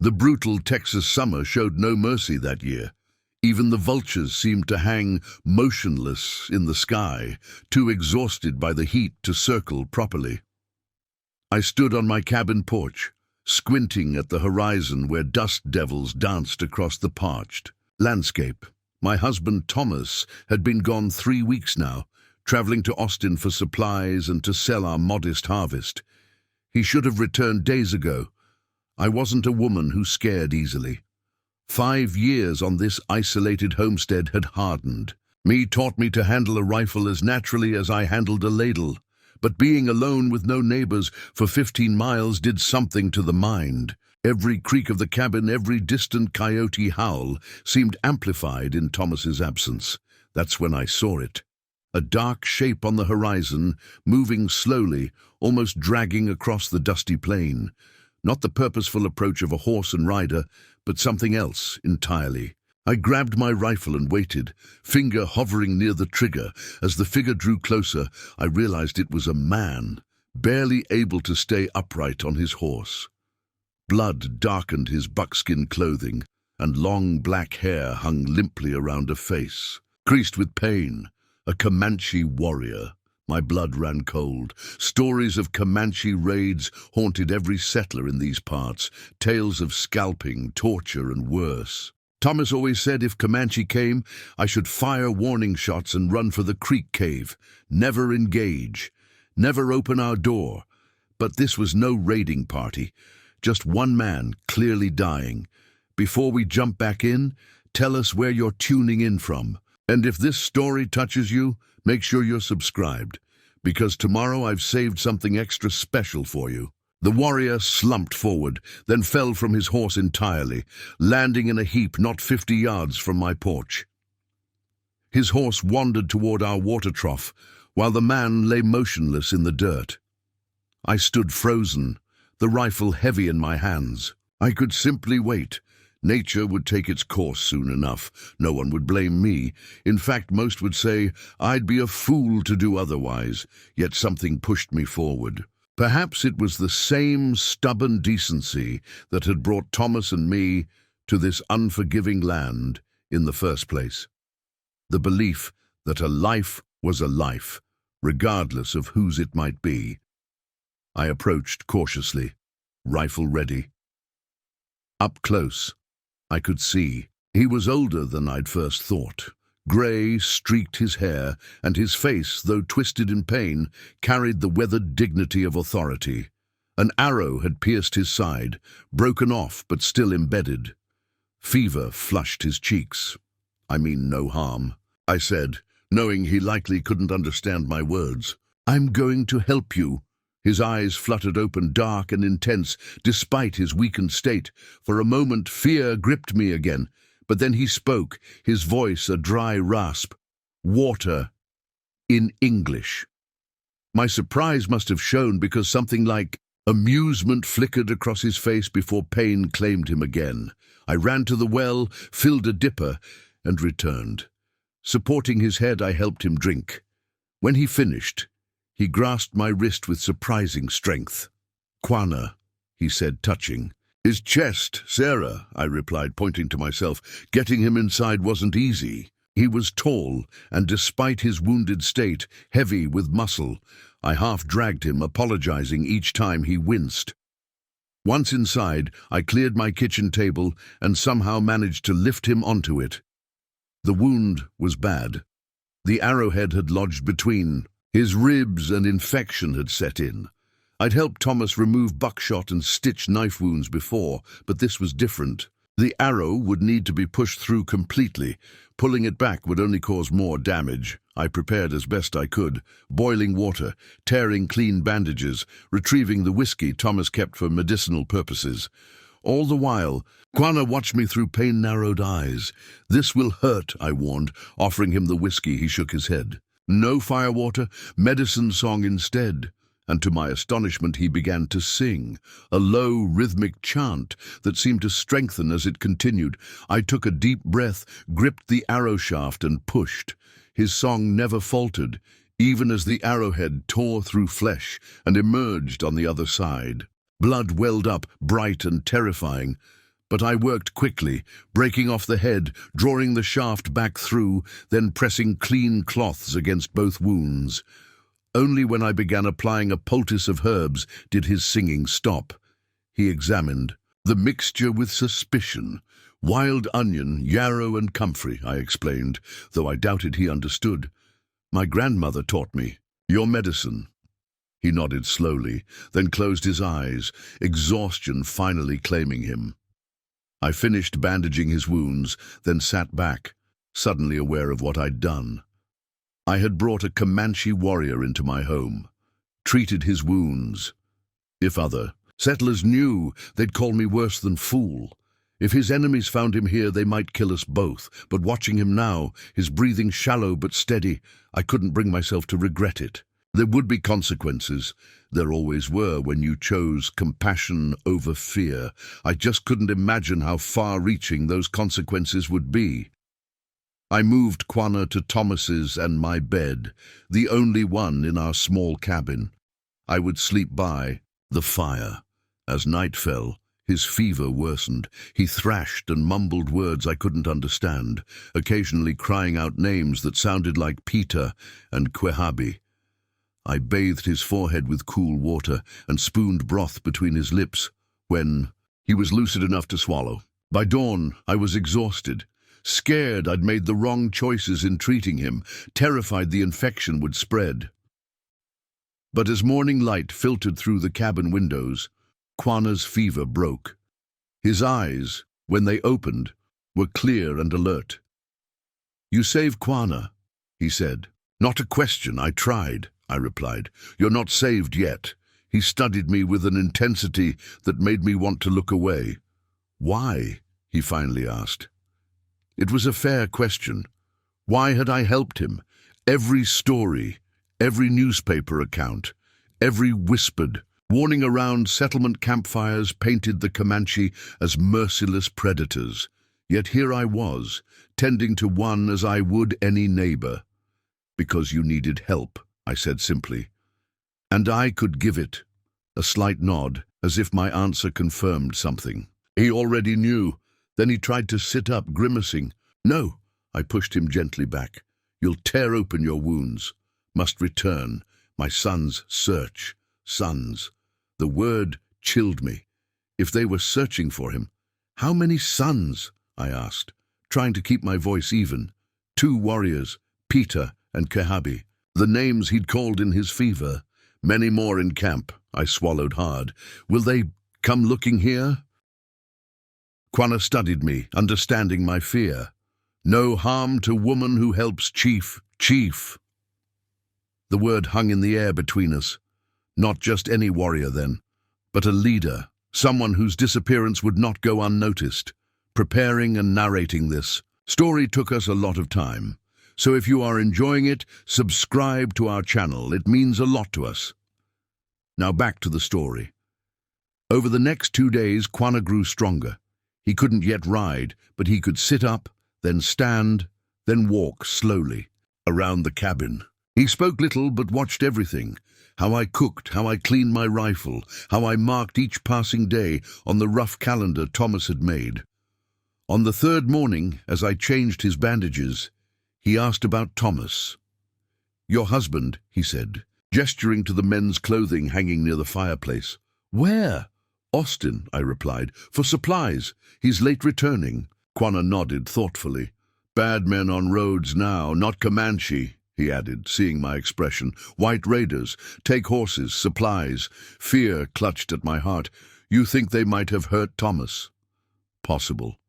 The brutal Texas summer showed no mercy that year. Even the vultures seemed to hang motionless in the sky, too exhausted by the heat to circle properly. I stood on my cabin porch, squinting at the horizon where dust devils danced across the parched landscape. My husband Thomas had been gone 3 weeks now, traveling to Austin for supplies and to sell our modest harvest. He should have returned days ago. I wasn't a woman who scared easily. 5 years on this isolated homestead had hardened. Me taught me to handle a rifle as naturally as I handled a ladle. But being alone with no neighbors for 15 miles did something to the mind. Every creak of the cabin, every distant coyote howl seemed amplified in Thomas's absence. That's when I saw it. A dark shape on the horizon, moving slowly, almost dragging across the dusty plain. Not the purposeful approach of a horse and rider, but something else entirely. I grabbed my rifle and waited, finger hovering near the trigger. As the figure drew closer, I realized it was a man, barely able to stay upright on his horse. Blood darkened his buckskin clothing, and long black hair hung limply around a face, creased with pain. A Comanche warrior. My blood ran cold. Stories of Comanche raids haunted every settler in these parts, tales of scalping, torture, and worse. Thomas always said if Comanche came, I should fire warning shots and run for the creek cave. Never engage. Never open our door. But this was no raiding party. Just one man, clearly dying. Before we jump back in, tell us where you're tuning in from. And if this story touches you, make sure you're subscribed, because tomorrow I've saved something extra special for you. The warrior slumped forward, then fell from his horse entirely, landing in a heap not 50 yards from my porch. His horse wandered toward our water trough, while the man lay motionless in the dirt. I stood frozen, the rifle heavy in my hands. I could simply wait. Nature would take its course soon enough. No one would blame me. In fact, most would say I'd be a fool to do otherwise, yet something pushed me forward. Perhaps it was the same stubborn decency that had brought Thomas and me to this unforgiving land in the first place. The belief that a life was a life, regardless of whose it might be. I approached cautiously, rifle ready. Up close, I could see. He was older than I'd first thought. Grey streaked his hair, and his face, though twisted in pain, carried the weathered dignity of authority. An arrow had pierced his side, broken off but still embedded. Fever flushed his cheeks. I mean no harm, I said, knowing he likely couldn't understand my words. I'm going to help you. His eyes fluttered open, dark and intense, despite his weakened state. For a moment, fear gripped me again. But then he spoke, his voice a dry rasp. Water. In English. My surprise must have shown because something like amusement flickered across his face before pain claimed him again. I ran to the well, filled a dipper, and returned. Supporting his head, I helped him drink. When he finished, he grasped my wrist with surprising strength. Quana, he said, touching. His chest, Sarah, I replied, pointing to myself. Getting him inside wasn't easy. He was tall, and despite his wounded state, heavy with muscle. I half-dragged him, apologizing each time he winced. Once inside, I cleared my kitchen table and somehow managed to lift him onto it. The wound was bad. The arrowhead had lodged between his ribs, and infection had set in. I'd helped Thomas remove buckshot and stitch knife wounds before, but this was different. The arrow would need to be pushed through completely. Pulling it back would only cause more damage. I prepared as best I could, boiling water, tearing clean bandages, retrieving the whiskey Thomas kept for medicinal purposes. All the while, Quana watched me through pain-narrowed eyes. This will hurt, I warned, offering him the whiskey. He shook his head. No firewater, medicine song instead. And to my astonishment he began to sing, a low, rhythmic chant that seemed to strengthen as it continued. I took a deep breath, gripped the arrow shaft and pushed. His song never faltered, even as the arrowhead tore through flesh and emerged on the other side. Blood welled up, bright and terrifying, but I worked quickly, breaking off the head, drawing the shaft back through, then pressing clean cloths against both wounds. Only when I began applying a poultice of herbs did his singing stop. He examined. The mixture with suspicion. Wild onion, yarrow and comfrey, I explained, though I doubted he understood. My grandmother taught me. Your medicine. He nodded slowly, then closed his eyes, exhaustion finally claiming him. I finished bandaging his wounds, then sat back, suddenly aware of what I'd done. I had brought a Comanche warrior into my home, treated his wounds. If other settlers knew, they'd call me worse than fool. If his enemies found him here, they might kill us both. But watching him now, his breathing shallow but steady, I couldn't bring myself to regret it. There would be consequences. There always were when you chose compassion over fear. I just couldn't imagine how far-reaching those consequences would be. I moved Quanah to Thomas's and my bed, the only one in our small cabin. I would sleep by the fire. As night fell, his fever worsened. He thrashed and mumbled words I couldn't understand, occasionally crying out names that sounded like Peter and Quehabi. I bathed his forehead with cool water and spooned broth between his lips when he was lucid enough to swallow. By dawn, I was exhausted, scared I'd made the wrong choices in treating him, terrified the infection would spread. But as morning light filtered through the cabin windows, Quanah's fever broke. His eyes, when they opened, were clear and alert. "You saved Quanah," he said. "Not a question, I tried," I replied. "You're not saved yet." He studied me with an intensity that made me want to look away. "Why?" he finally asked. It was a fair question. Why had I helped him? Every story, every newspaper account, every whispered warning around settlement campfires painted the Comanche as merciless predators. Yet here I was, tending to one as I would any neighbor. "Because you needed help," I said simply. "And I could give it." A slight nod, as if my answer confirmed something. He already knew. Then he tried to sit up, grimacing. "No," I pushed him gently back. "You'll tear open your wounds. Must return. My son's search. Sons." The word chilled me. If they were searching for him, how many sons? I asked, trying to keep my voice even. 2 warriors, Peter and Quehabi. The names he'd called in his fever. Many more in camp. I swallowed hard. "Will they come looking here?" Quanah studied me, understanding my fear. "No harm to woman who helps chief. Chief." The word hung in the air between us. Not just any warrior then, but a leader, someone whose disappearance would not go unnoticed. Preparing and narrating this story took us a lot of time. So if you are enjoying it, subscribe to our channel. It means a lot to us. Now back to the story. Over the next 2 days, Quanah grew stronger. He couldn't yet ride, but he could sit up, then stand, then walk slowly around the cabin. He spoke little but watched everything. How I cooked, how I cleaned my rifle, how I marked each passing day on the rough calendar Thomas had made. On the 3rd morning, as I changed his bandages, he asked about Thomas. "Your husband," he said, gesturing to the men's clothing hanging near the fireplace. "Where?" "Austin," I replied. "For supplies. He's late returning." Quanah nodded thoughtfully. "Bad men on roads now, not Comanche," he added, seeing my expression. "White raiders. Take horses, supplies." Fear clutched at my heart. "You think they might have hurt Thomas?" "Possible."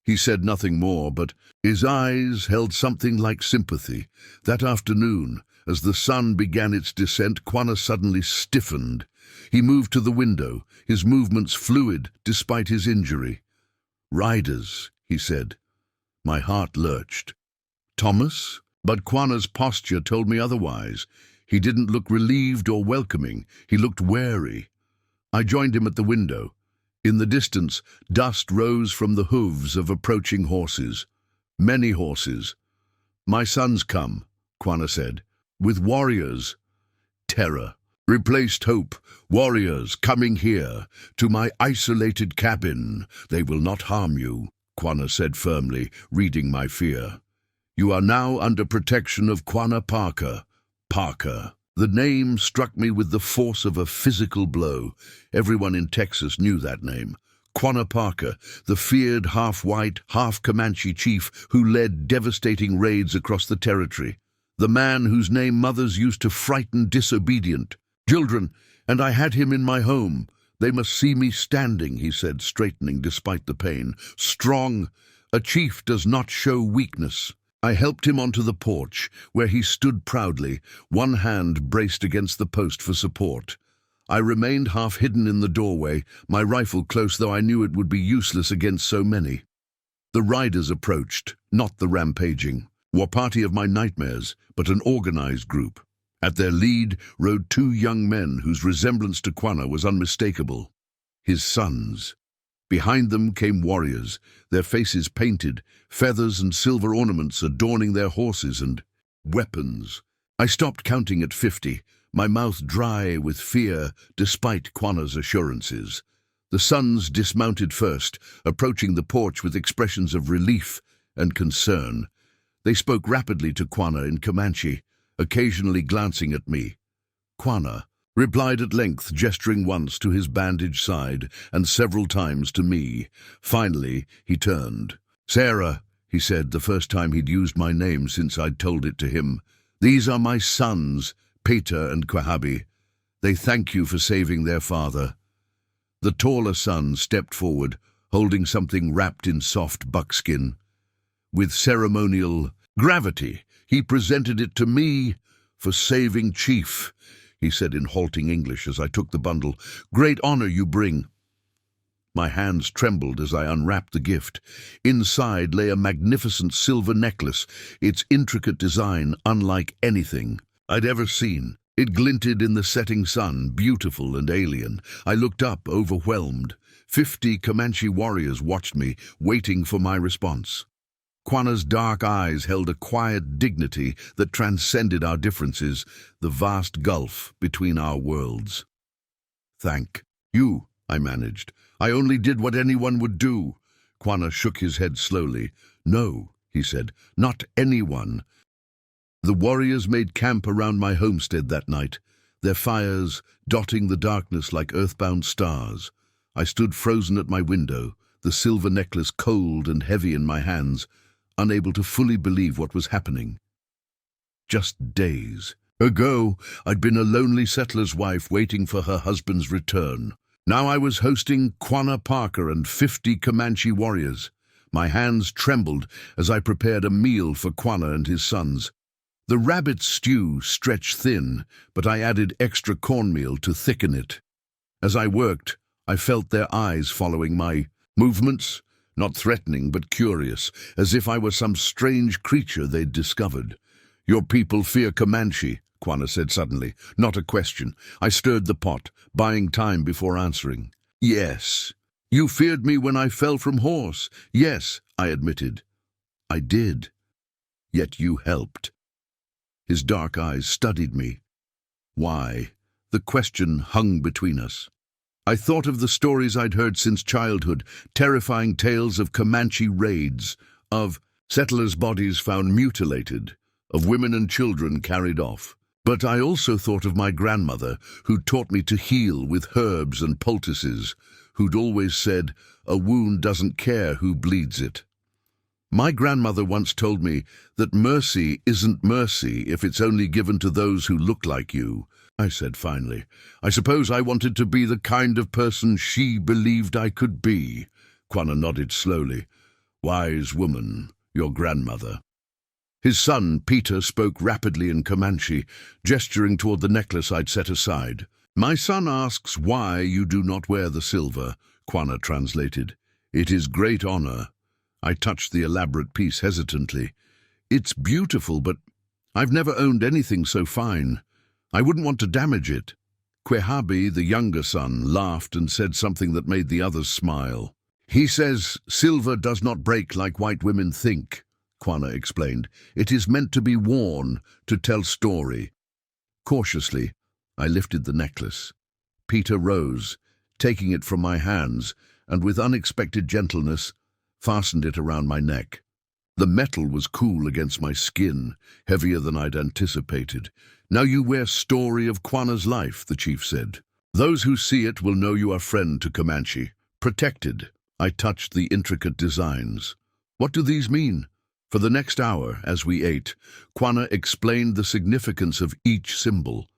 He said nothing more, but his eyes held something like sympathy. That afternoon, as the sun began its descent, Quanah suddenly stiffened. He moved to the window, his movements fluid despite his injury. "Riders," he said. My heart lurched. "Thomas?" But Quanah's posture told me otherwise. He didn't look relieved or welcoming. He looked wary. I joined him at the window. In the distance, dust rose from the hooves of approaching horses. Many horses. "My son's come," Quanah said. "With warriors." Terror. Replaced hope, warriors coming here, to my isolated cabin. They will not harm you, Quanah said firmly, reading my fear. You are now under protection of Quanah Parker. Parker. The name struck me with the force of a physical blow. Everyone in Texas knew that name. Quanah Parker, the feared half-white, half-Comanche chief who led devastating raids across the territory. The man whose name mothers used to frighten disobedient children, and I had him in my home. They must see me standing, he said, straightening despite the pain. Strong. A chief does not show weakness. I helped him onto the porch, where he stood proudly, one hand braced against the post for support. I remained half hidden in the doorway, my rifle close, though I knew it would be useless against so many. The riders approached, not the rampaging war party of my nightmares, but an organized group. At their lead rode two young men whose resemblance to Quanah was unmistakable. His sons. Behind them came warriors, their faces painted, feathers and silver ornaments adorning their horses and weapons. I stopped counting at 50, my mouth dry with fear despite Quanah's assurances. The sons dismounted first, approaching the porch with expressions of relief and concern. They spoke rapidly to Quanah in Comanche, occasionally glancing at me. Quanah replied at length, gesturing once to his bandaged side and several times to me. Finally, he turned. Sarah, he said, the first time he'd used my name since I'd told it to him. These are my sons, Peter and Quahabi. They thank you for saving their father. The taller son stepped forward, holding something wrapped in soft buckskin. With ceremonial gravity, he presented it to me. For saving Chief, he said in halting English as I took the bundle. Great honor you bring. My hands trembled as I unwrapped the gift. Inside lay a magnificent silver necklace, its intricate design unlike anything I'd ever seen. It glinted in the setting sun, beautiful and alien. I looked up, overwhelmed. 50 Comanche warriors watched me, waiting for my response. Quanah's dark eyes held a quiet dignity that transcended our differences, the vast gulf between our worlds. Thank you, I managed. I only did what anyone would do. Quanah shook his head slowly. No, he said, not anyone. The warriors made camp around my homestead that night, their fires dotting the darkness like earthbound stars. I stood frozen at my window, the silver necklace cold and heavy in my hands, unable to fully believe what was happening. Just days ago, I'd been a lonely settler's wife waiting for her husband's return. Now I was hosting Quanah Parker and 50 Comanche warriors. My hands trembled as I prepared a meal for Quanah and his sons. The rabbit stew stretched thin, but I added extra cornmeal to thicken it. As I worked, I felt their eyes following my movements, not threatening but curious, as if I were some strange creature they'd discovered. Your people fear Comanche, Quanah said suddenly. Not a question. I stirred the pot, buying time before answering. Yes. You feared me when I fell from horse. Yes, I admitted. I did. Yet you helped. His dark eyes studied me. Why? The question hung between us. I thought of the stories I'd heard since childhood, terrifying tales of Comanche raids, of settlers' bodies found mutilated, of women and children carried off. But I also thought of my grandmother, who taught me to heal with herbs and poultices, who'd always said, a wound doesn't care who bleeds it. My grandmother once told me that mercy isn't mercy if it's only given to those who look like you, I said finally. I suppose I wanted to be the kind of person she believed I could be. Quanah nodded slowly. Wise woman, your grandmother. His son, Peter, spoke rapidly in Comanche, gesturing toward the necklace I'd set aside. My son asks why you do not wear the silver, Quanah translated. It is great honor. I touched the elaborate piece hesitantly. It's beautiful, but I've never owned anything so fine. I wouldn't want to damage it. Quahabi, the younger son, laughed and said something that made the others smile. He says silver does not break like white women think, Quanah explained. It is meant to be worn, to tell story. Cautiously, I lifted the necklace. Peter rose, taking it from my hands, and with unexpected gentleness, fastened it around my neck. The metal was cool against my skin, heavier than I'd anticipated. "Now you wear story of Quanah's life," the chief said. "Those who see it will know you are friend to Comanche. Protected." I touched the intricate designs. "What do these mean?" For the next hour, as we ate, Quanah explained the significance of each symbol,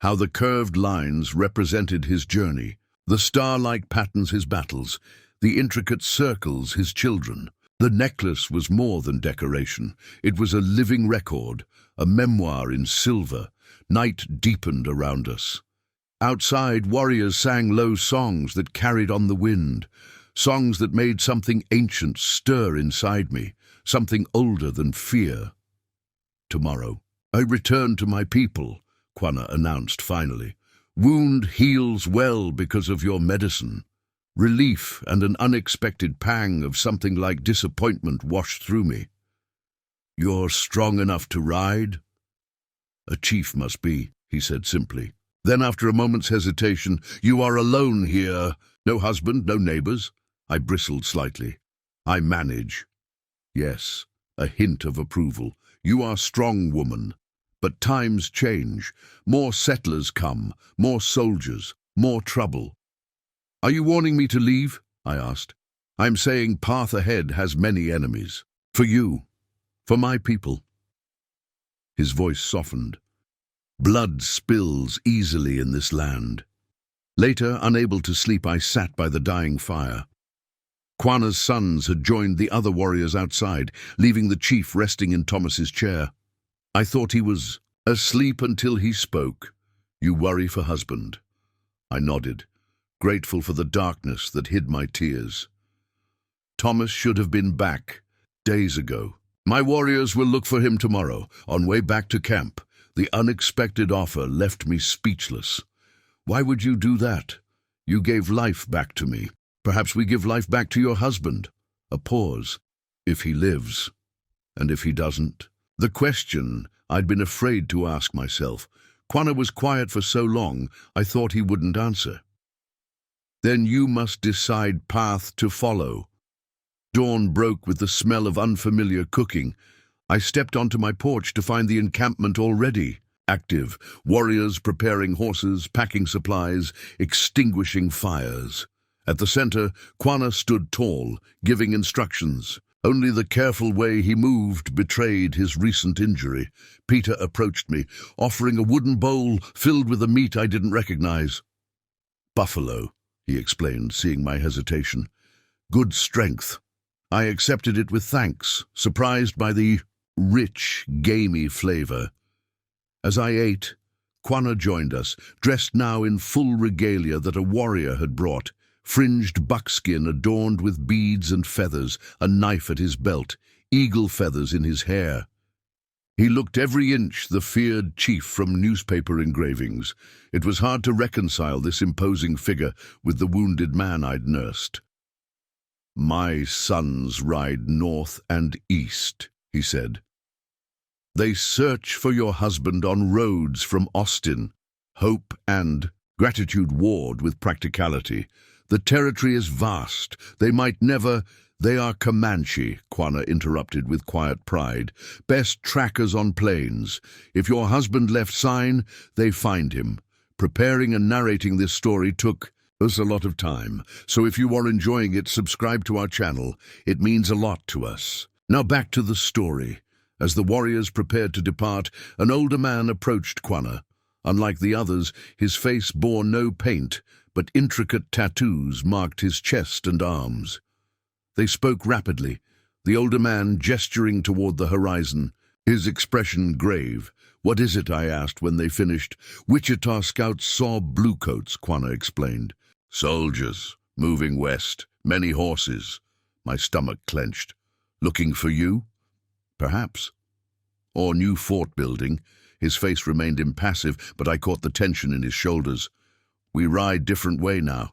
how the curved lines represented his journey, the star-like patterns his battles, the intricate circles his children. The necklace was more than decoration. It was a living record, a memoir in silver. Night deepened around us. Outside, warriors sang low songs that carried on the wind, songs that made something ancient stir inside me, something older than fear. "Tomorrow, I return to my people," Quanah announced finally. "Wound heals well because of your medicine." Relief and an unexpected pang of something like disappointment washed through me. "You're strong enough to ride?" "A chief must be," he said simply. Then, after a moment's hesitation, "You are alone here. No husband, no neighbors?" I bristled slightly. "I manage." "Yes," a hint of approval. "You are strong, woman. But times change. More settlers come, more soldiers, more trouble." "Are you warning me to leave?" I asked. "I'm saying path ahead has many enemies. For you. For my people." His voice softened. "Blood spills easily in this land." Later, unable to sleep, I sat by the dying fire. Quanah's sons had joined the other warriors outside, leaving the chief resting in Thomas's chair. I thought he was asleep until he spoke. "You worry for husband." I nodded, grateful for the darkness that hid my tears. "Thomas should have been back days ago. My warriors will look for him tomorrow, on way back to camp." The unexpected offer left me speechless. "Why would you do that? You gave life back to me. Perhaps we give life back to your husband." A pause. "If he lives. And if he doesn't?" The question I'd been afraid to ask myself. Quanah was quiet for so long, I thought he wouldn't answer. "Then you must decide path to follow." Dawn broke with the smell of unfamiliar cooking. I stepped onto my porch to find the encampment already active, warriors preparing horses, packing supplies, extinguishing fires. At the center, Quanah stood tall, giving instructions. Only the careful way he moved betrayed his recent injury. Peter approached me, offering a wooden bowl filled with a meat I didn't recognize. "Buffalo," he explained, seeing my hesitation. "Good strength." I accepted it with thanks, surprised by the rich, gamey flavor. As I ate, Quanah joined us, dressed now in full regalia that a warrior had brought, fringed buckskin adorned with beads and feathers, a knife at his belt, eagle feathers in his hair. He looked every inch the feared chief from newspaper engravings. It was hard to reconcile this imposing figure with the wounded man I'd nursed. "My sons ride north and east," he said. "They search for your husband on roads from Austin." Hope and gratitude warred with practicality. "The territory is vast. They might never—" "They are Comanche," Quanah interrupted with quiet pride. "Best trackers on plains. If your husband left sign, they find him." Preparing and narrating this story took us a lot of time, so if you are enjoying it, subscribe to our channel. It means a lot to us. Now back to the story. As the warriors prepared to depart, an older man approached Quanah. Unlike the others, his face bore no paint, but intricate tattoos marked his chest and arms. They spoke rapidly, the older man gesturing toward the horizon, his expression grave. "What is it?" I asked when they finished. "Wichita scouts saw bluecoats," Quanah explained. "Soldiers, moving west, many horses." My stomach clenched. "Looking for you?" "Perhaps." "Or new fort building." His face remained impassive, but I caught the tension in his shoulders. "We ride different way now."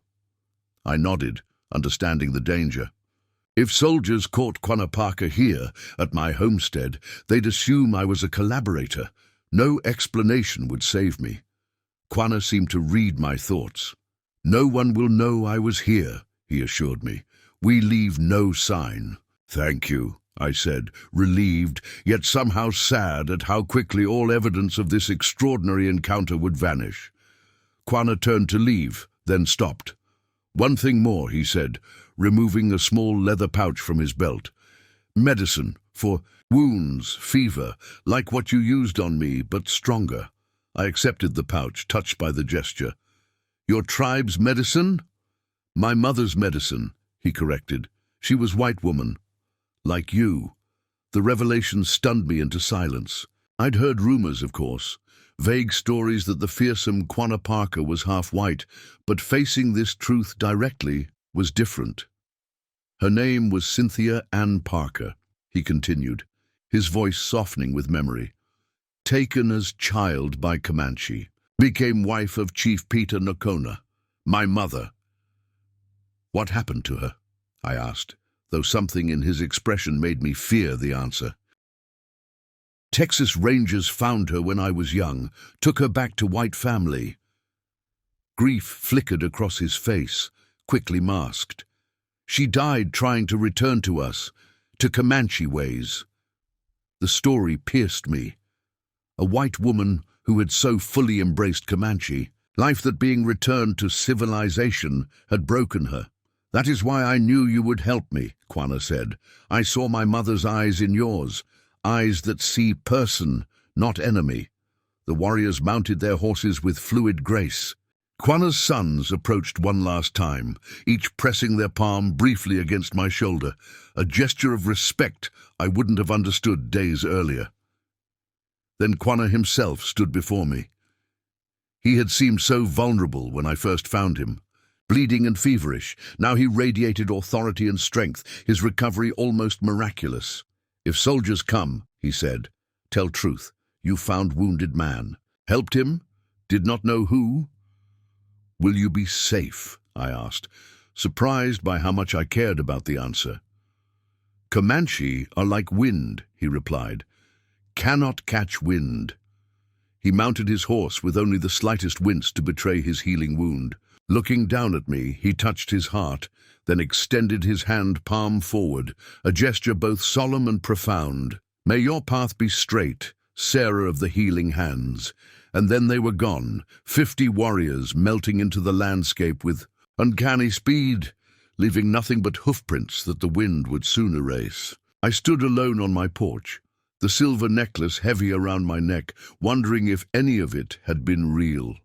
I nodded, understanding the danger. If soldiers caught Quanah Parker here, at my homestead, they'd assume I was a collaborator. No explanation would save me. Quanah seemed to read my thoughts. "No one will know I was here," he assured me. "We leave no sign." "Thank you," I said, relieved, yet somehow sad at how quickly all evidence of this extraordinary encounter would vanish. Quanah turned to leave, then stopped. "One thing more," he said, removing a small leather pouch from his belt. "Medicine for wounds, fever, like what you used on me, but stronger." I accepted the pouch, touched by the gesture. "Your tribe's medicine?" "My mother's medicine," he corrected. "She was white woman. Like you." The revelation stunned me into silence. I'd heard rumors, of course, vague stories that the fearsome Quanah Parker was half white, but facing this truth directly was different. "Her name was Cynthia Ann Parker," he continued, his voice softening with memory. "Taken as child by Comanche, became wife of Chief Peter Nocona, my mother." "What happened to her?" I asked, though something in his expression made me fear the answer. "Texas Rangers found her when I was young, took her back to white family." Grief flickered across his face, quickly masked. "She died trying to return to us, to Comanche ways." The story pierced me. A white woman who had so fully embraced Comanche, life that being returned to civilization had broken her. "That is why I knew you would help me," Quanah said. "I saw my mother's eyes in yours, eyes that see person, not enemy." The warriors mounted their horses with fluid grace. Quanah's sons approached one last time, each pressing their palm briefly against my shoulder, a gesture of respect I wouldn't have understood days earlier. Then Quanah himself stood before me. He had seemed so vulnerable when I first found him, bleeding and feverish. Now he radiated authority and strength, his recovery almost miraculous. "If soldiers come," he said, "tell truth. You found wounded man. Helped him? Did not know who?" "Will you be safe?" I asked, surprised by how much I cared about the answer. "Comanche are like wind," he replied. "Cannot catch wind." He mounted his horse with only the slightest wince to betray his healing wound. Looking down at me, he touched his heart, then extended his hand palm forward, a gesture both solemn and profound. "May your path be straight, Sarah of the healing hands." And then they were gone, 50 warriors melting into the landscape with uncanny speed, leaving nothing but hoofprints that the wind would soon erase. I stood alone on my porch, the silver necklace heavy around my neck, wondering if any of it had been real.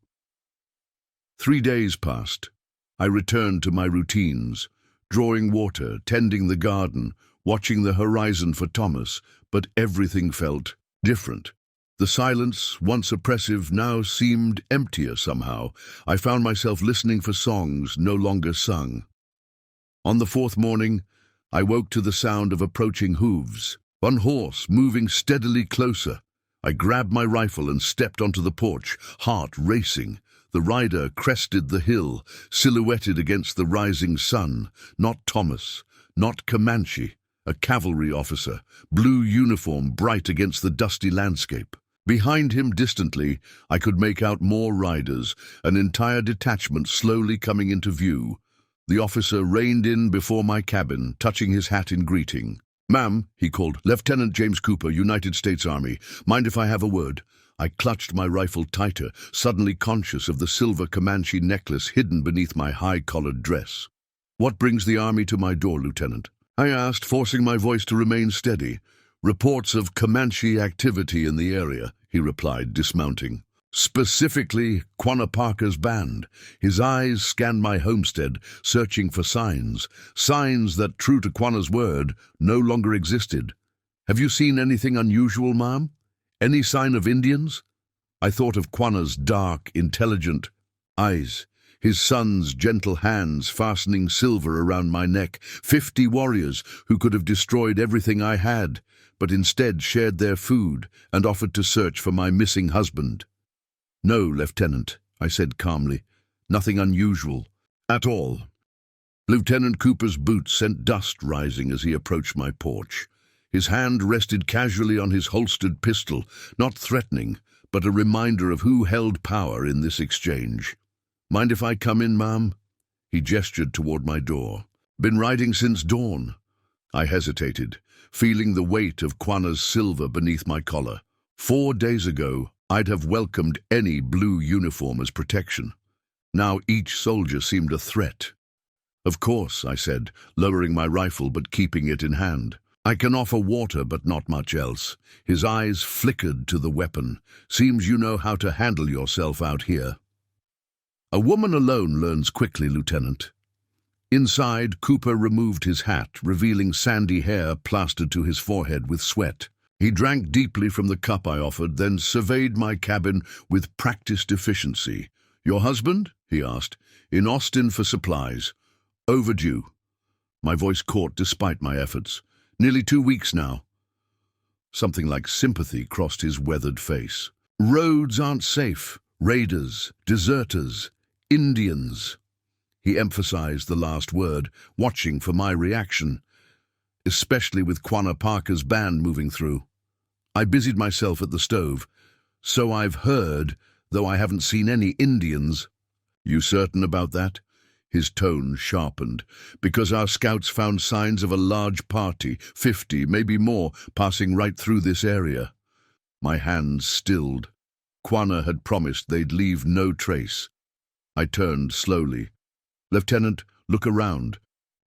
3 days passed. I returned to my routines, drawing water, tending the garden, watching the horizon for Thomas, but everything felt different. The silence, once oppressive, now seemed emptier somehow. I found myself listening for songs no longer sung. On the 4th morning, I woke to the sound of approaching hooves. One horse moving steadily closer. I grabbed my rifle and stepped onto the porch, heart racing. The rider crested the hill, silhouetted against the rising sun. Not Thomas, not Comanche, a cavalry officer, blue uniform bright against the dusty landscape. Behind him distantly, I could make out more riders, an entire detachment slowly coming into view. The officer reined in before my cabin, touching his hat in greeting. "Ma'am," he called, "Lieutenant James Cooper, United States Army. Mind if I have a word?" I clutched my rifle tighter, suddenly conscious of the silver Comanche necklace hidden beneath my high-collared dress. "What brings the Army to my door, Lieutenant?" I asked, forcing my voice to remain steady. "Reports of Comanche activity in the area," he replied, dismounting. "Specifically, Quanah Parker's band." His eyes scanned my homestead, searching for signs that, true to Quanah's word, no longer existed. "Have you seen anything unusual, ma'am? Any sign of Indians?" I thought of Quanah's dark, intelligent eyes, his son's gentle hands fastening silver around my neck, 50 warriors who could have destroyed everything I had, but instead shared their food and offered to search for my missing husband. "No, Lieutenant," I said calmly. "Nothing unusual at all." Lieutenant Cooper's boots sent dust rising as he approached my porch. His hand rested casually on his holstered pistol, not threatening, but a reminder of who held power in this exchange. "Mind if I come in, ma'am?" He gestured toward my door. "Been riding since dawn." I hesitated, feeling the weight of Quanah's silver beneath my collar. 4 days ago, I'd have welcomed any blue uniform as protection. Now each soldier seemed a threat. "Of course," I said, lowering my rifle but keeping it in hand. "I can offer water, but not much else." His eyes flickered to the weapon. "Seems you know how to handle yourself out here." "A woman alone learns quickly, Lieutenant." Inside, Cooper removed his hat, revealing sandy hair plastered to his forehead with sweat. He drank deeply from the cup I offered, then surveyed my cabin with practiced efficiency. "Your husband?" he asked. "In Austin for supplies. Overdue." My voice caught despite my efforts. "Nearly 2 weeks now." Something like sympathy crossed his weathered face. "Roads aren't safe. Raiders, deserters, Indians." He emphasized the last word, watching for my reaction, especially with Quanah Parker's band moving through. I busied myself at the stove. "So I've heard, though I haven't seen any Indians." "You certain about that?" His tone sharpened. "Because our scouts found signs of a large party, 50, maybe more, passing right through this area." My hands stilled. Quanah had promised they'd leave no trace. I turned slowly. "Lieutenant, look around.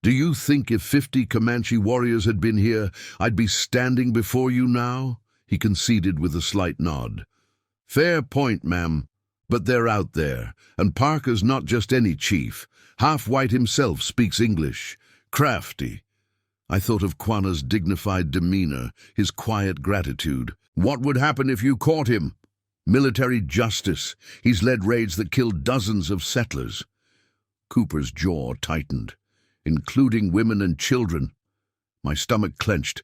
Do you think if 50 Comanche warriors had been here, I'd be standing before you now?" He conceded with a slight nod. "Fair point, ma'am. But they're out there, and Parker's not just any chief. Half white himself, speaks English. Crafty." I thought of Quanah's dignified demeanor, his quiet gratitude. "What would happen if you caught him?" "Military justice. He's led raids that killed dozens of settlers." Cooper's jaw tightened. "Including women and children." My stomach clenched.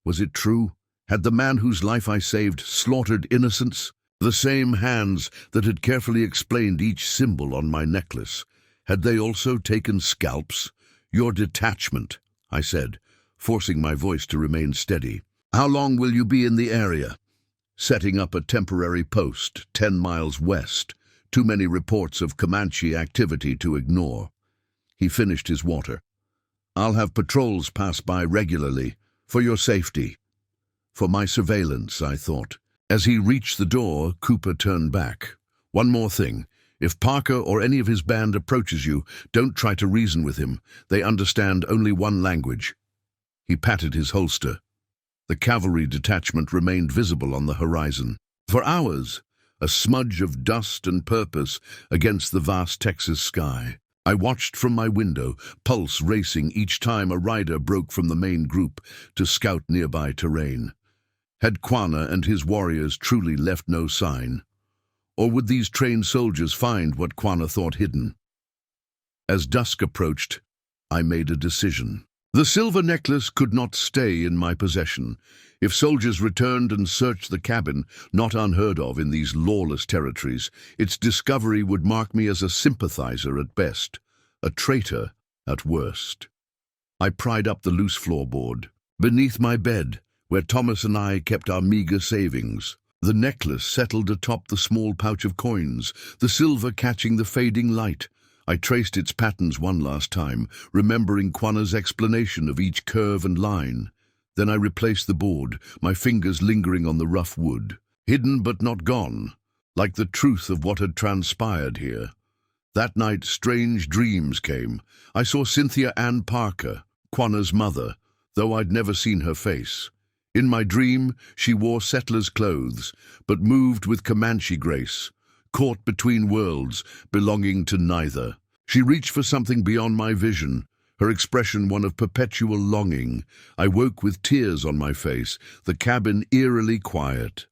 Was it true? Had the man whose life I saved slaughtered innocents? The same hands that had carefully explained each symbol on my necklace. Had they also taken scalps? "Your detachment," I said, forcing my voice to remain steady. "How long will you be in the area?" "Setting up a temporary post, 10 miles west. Too many reports of Comanche activity to ignore." He finished his water. "I'll have patrols pass by regularly, for your safety." For my surveillance, I thought. As he reached the door, Cooper turned back. "One more thing. If Parker or any of his band approaches you, don't try to reason with him. They understand only one language." He patted his holster. The cavalry detachment remained visible on the horizon. For hours, a smudge of dust and purpose against the vast Texas sky. I watched from my window, pulse racing each time a rider broke from the main group to scout nearby terrain. Had Quanah and his warriors truly left no sign? Or would these trained soldiers find what Quanah thought hidden? As dusk approached, I made a decision. The silver necklace could not stay in my possession. If soldiers returned and searched the cabin, not unheard of in these lawless territories, its discovery would mark me as a sympathizer at best, a traitor at worst. I pried up the loose floorboard. Beneath my bed, where Thomas and I kept our meager savings, the necklace settled atop the small pouch of coins, the silver catching the fading light. I traced its patterns one last time, remembering Quanah's explanation of each curve and line. Then I replaced the board, my fingers lingering on the rough wood. Hidden but not gone, like the truth of what had transpired here. That night, strange dreams came. I saw Cynthia Ann Parker, Quanah's mother, though I'd never seen her face. In my dream, she wore settler's clothes, but moved with Comanche grace, caught between worlds, belonging to neither. She reached for something beyond my vision, her expression one of perpetual longing. I woke with tears on my face, the cabin eerily quiet.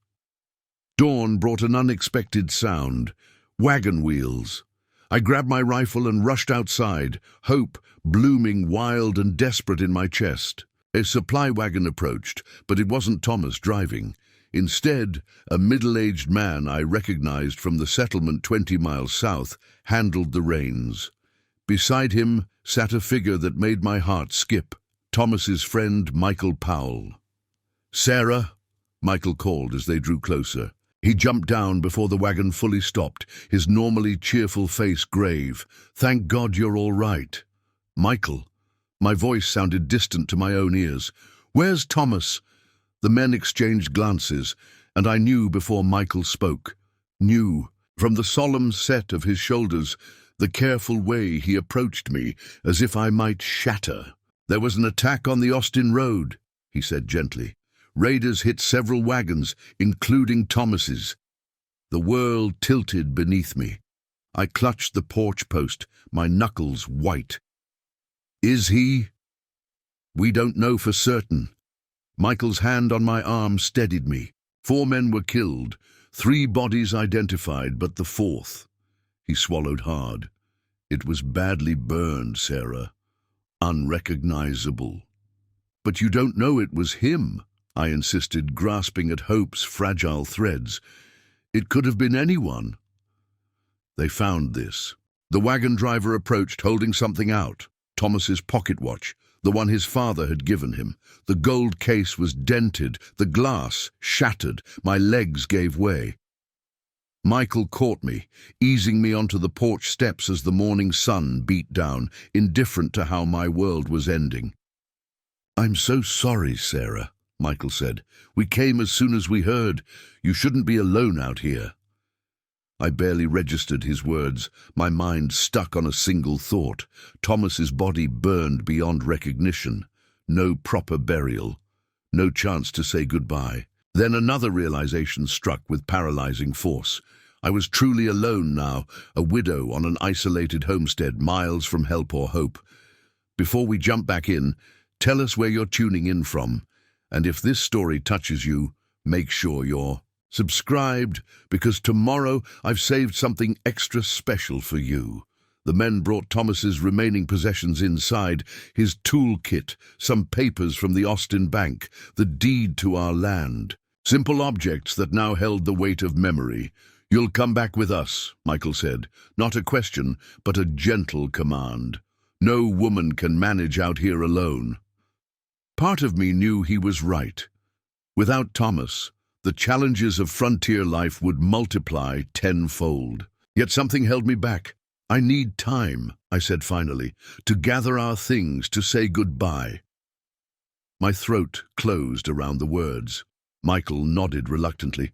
Dawn brought an unexpected sound, wagon wheels. I grabbed my rifle and rushed outside, hope blooming wild and desperate in my chest. A supply wagon approached, but it wasn't Thomas driving. Instead, a middle-aged man I recognized from the settlement 20 miles south handled the reins. Beside him sat a figure that made my heart skip, Thomas's friend Michael Powell. "Sarah," Michael called as they drew closer. He jumped down before the wagon fully stopped, his normally cheerful face grave. "Thank God you're all right." "Michael." My voice sounded distant to my own ears. "Where's Thomas?" The men exchanged glances, and I knew before Michael spoke. Knew. From the solemn set of his shoulders, the careful way he approached me, as if I might shatter. "There was an attack on the Austin Road," he said gently. "Raiders hit several wagons, including Thomas's." The world tilted beneath me. I clutched the porch post, my knuckles white. "Is he?" "We don't know for certain." Michael's hand on my arm steadied me. 4 men were killed, 3 bodies identified, but the 4th. He swallowed hard. "It was badly burned, Sarah. Unrecognizable." "But you don't know it was him," I insisted, grasping at hope's fragile threads. "It could have been anyone." They found this. The wagon driver approached, holding something out. Thomas's pocket watch, the one his father had given him. The gold case was dented, the glass shattered. My legs gave way. Michael caught me, easing me onto the porch steps as the morning sun beat down, indifferent to how my world was ending. "I'm so sorry, Sarah," Michael said. "We came as soon as we heard. You shouldn't be alone out here." I barely registered his words, my mind stuck on a single thought. Thomas's body burned beyond recognition. No proper burial. No chance to say goodbye. Then another realization struck with paralyzing force. I was truly alone now, a widow on an isolated homestead, miles from help or hope. Before we jump back in, tell us where you're tuning in from. And if this story touches you, make sure you're subscribed, because tomorrow I've saved something extra special for you. The men brought Thomas's remaining possessions inside, his toolkit, some papers from the Austin Bank, the deed to our land. Simple objects that now held the weight of memory. "You'll come back with us," Michael said. Not a question, but a gentle command. No woman can manage out here alone. Part of me knew he was right. Without Thomas, the challenges of frontier life would multiply tenfold. Yet something held me back. "I need time," I said finally, "to gather our things, to say goodbye." My throat closed around the words. Michael nodded reluctantly.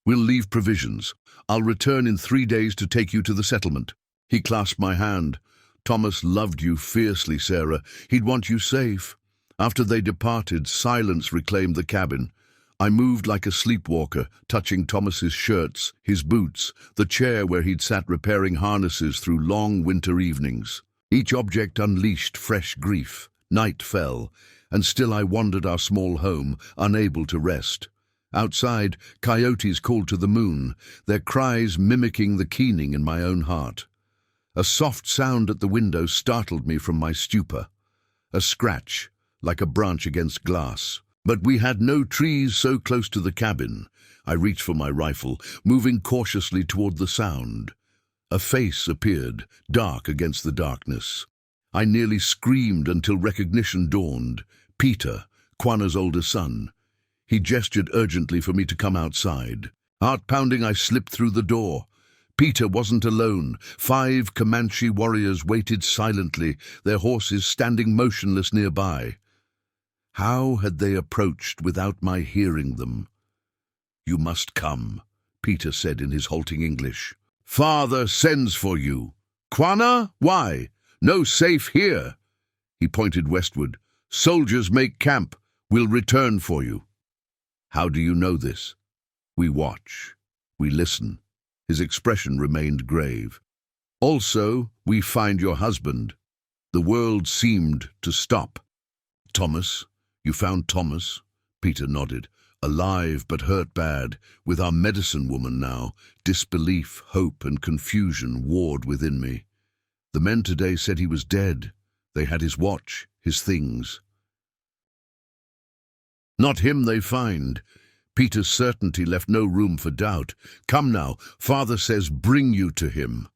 "We'll leave provisions. I'll return in 3 days to take you to the settlement." He clasped my hand. "Thomas loved you fiercely, Sarah. He'd want you safe." After they departed, silence reclaimed the cabin. I moved like a sleepwalker, touching Thomas's shirts, his boots, the chair where he'd sat repairing harnesses through long winter evenings. Each object unleashed fresh grief. Night fell, and still I wandered our small home, unable to rest. Outside, coyotes called to the moon, their cries mimicking the keening in my own heart. A soft sound at the window startled me from my stupor. A scratch, like a branch against glass. But we had no trees so close to the cabin. I reached for my rifle, moving cautiously toward the sound. A face appeared, dark against the darkness. I nearly screamed until recognition dawned. Peter, Quanah's older son. He gestured urgently for me to come outside. Heart pounding, I slipped through the door. Peter wasn't alone. 5 Comanche warriors waited silently, their horses standing motionless nearby. How had they approached without my hearing them? "You must come," Peter said in his halting English. "Father sends for you." "Quanah? Why? No safe here." He pointed westward. "Soldiers make camp. We'll return for you." "How do you know this?" "We watch. We listen." His expression remained grave. "Also, we find your husband." The world seemed to stop. "Thomas? You found Thomas?" Peter nodded. "Alive but hurt bad, with our medicine woman now." Disbelief, hope, and confusion warred within me. "The men today said he was dead. They had his watch, his things." "Not him they find." Peter's certainty left no room for doubt. "Come now, Father says bring you to him."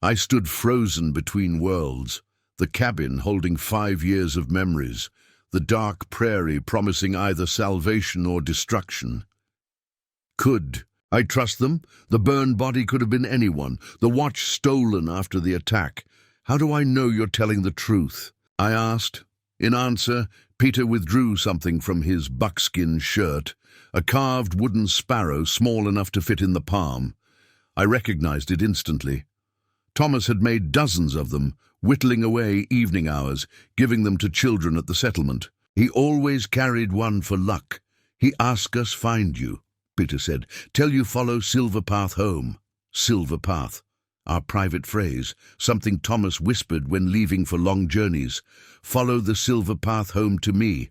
I stood frozen between worlds, the cabin holding 5 years of memories, the dark prairie promising either salvation or destruction. Could I trust them? The burned body could have been anyone. The watch stolen after the attack. How do I know you're telling the truth? I asked. In answer, Peter withdrew something from his buckskin shirt, a carved wooden sparrow small enough to fit in the palm. I recognized it instantly. Thomas had made dozens of them, whittling away evening hours, giving them to children at the settlement. He always carried one for luck. He asked us find you, Peter said. Tell you follow Silver Path home. Silver Path, our private phrase, something Thomas whispered when leaving for long journeys. Follow the Silver Path home to me.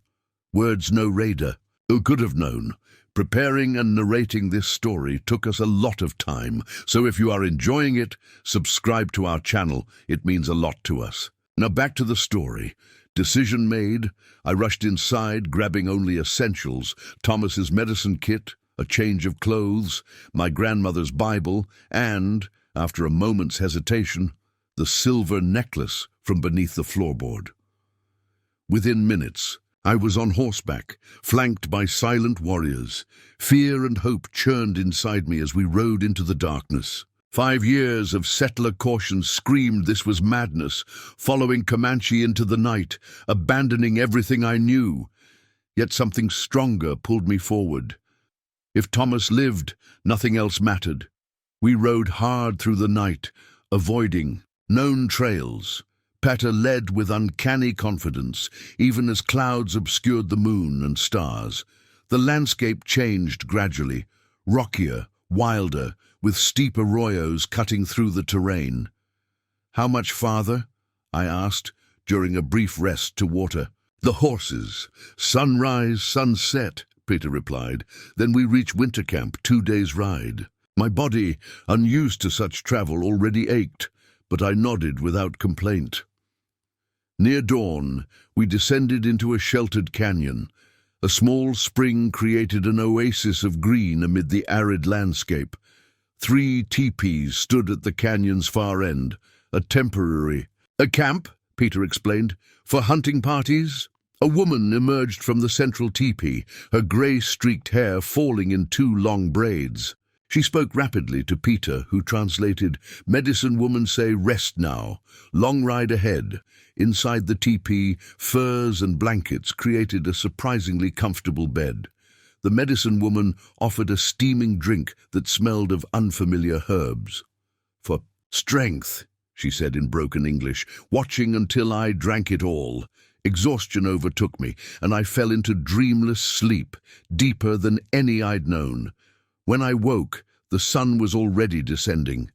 Words no raider. Who could have known? Preparing and narrating this story took us a lot of time, so if you are enjoying it, subscribe to our channel. It means a lot to us. Now back to the story. Decision made. I rushed inside, grabbing only essentials, Thomas's medicine kit, a change of clothes, my grandmother's Bible, and, after a moment's hesitation, the silver necklace from beneath the floorboard. Within minutes, I was on horseback, flanked by silent warriors. Fear and hope churned inside me as we rode into the darkness. 5 years of settler caution screamed this was madness, following Comanche into the night, abandoning everything I knew. Yet something stronger pulled me forward. If Thomas lived, nothing else mattered. We rode hard through the night, avoiding known trails. Peter led with uncanny confidence, even as clouds obscured the moon and stars. The landscape changed gradually, rockier, wilder, with steep arroyos cutting through the terrain. How much farther? I asked, during a brief rest to water. The horses. Sunrise, sunset, Peter replied. Then we reach winter camp, 2 days' ride. My body, unused to such travel, already ached, but I nodded without complaint. Near dawn, we descended into a sheltered canyon. A small spring created an oasis of green amid the arid landscape. 3 teepees stood at the canyon's far end, a camp, Peter explained, for hunting parties. A woman emerged from the central teepee, her grey-streaked hair falling in 2 long braids. She spoke rapidly to Peter, who translated, "Medicine woman say rest now. Long ride ahead." Inside the teepee, furs and blankets created a surprisingly comfortable bed. The medicine woman offered a steaming drink that smelled of unfamiliar herbs. "For strength," she said in broken English, watching until I drank it all. Exhaustion overtook me, and I fell into dreamless sleep, deeper than any I'd known. When I woke, the sun was already descending.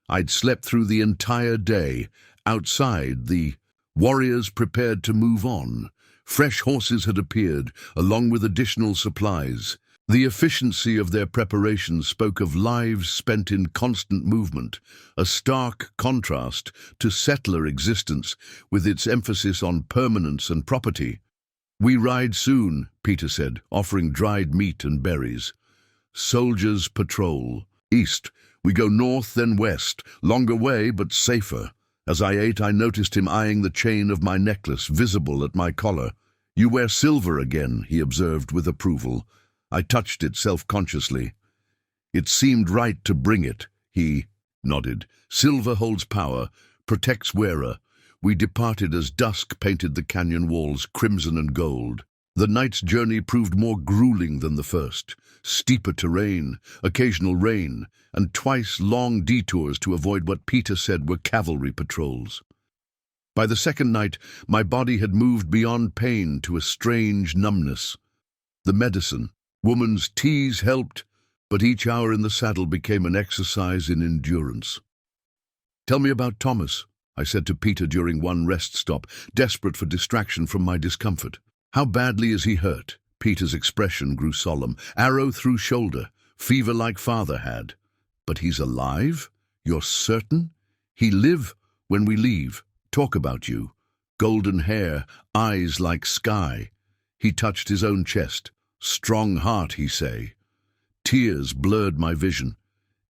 I'd slept through the entire day. Outside, the warriors prepared to move on. Fresh horses had appeared, along with additional supplies. The efficiency of their preparations spoke of lives spent in constant movement, a stark contrast to settler existence with its emphasis on permanence and property. "We ride soon," Peter said, offering dried meat and berries. "Soldiers patrol. East. We go north, then west. Longer way, but safer." As I ate, I noticed him eyeing the chain of my necklace, visible at my collar. "You wear silver again," he observed with approval. I touched it self-consciously. "It seemed right to bring it," he nodded. "Silver holds power, protects wearer." We departed as dusk painted the canyon walls crimson and gold. The night's journey proved more grueling than the first. Steeper terrain, occasional rain, and twice long detours to avoid what Peter said were cavalry patrols. By the second night, my body had moved beyond pain to a strange numbness. The medicine, woman's teas helped, but each hour in the saddle became an exercise in endurance. "Tell me about Thomas," I said to Peter during one rest stop, desperate for distraction from my discomfort. "How badly is he hurt?" Peter's expression grew solemn. "Arrow through shoulder, fever like father had." "But he's alive? You're certain? He live when we leave. Talk about you. Golden hair, eyes like sky." He touched his own chest. "Strong heart," he say. Tears blurred my vision.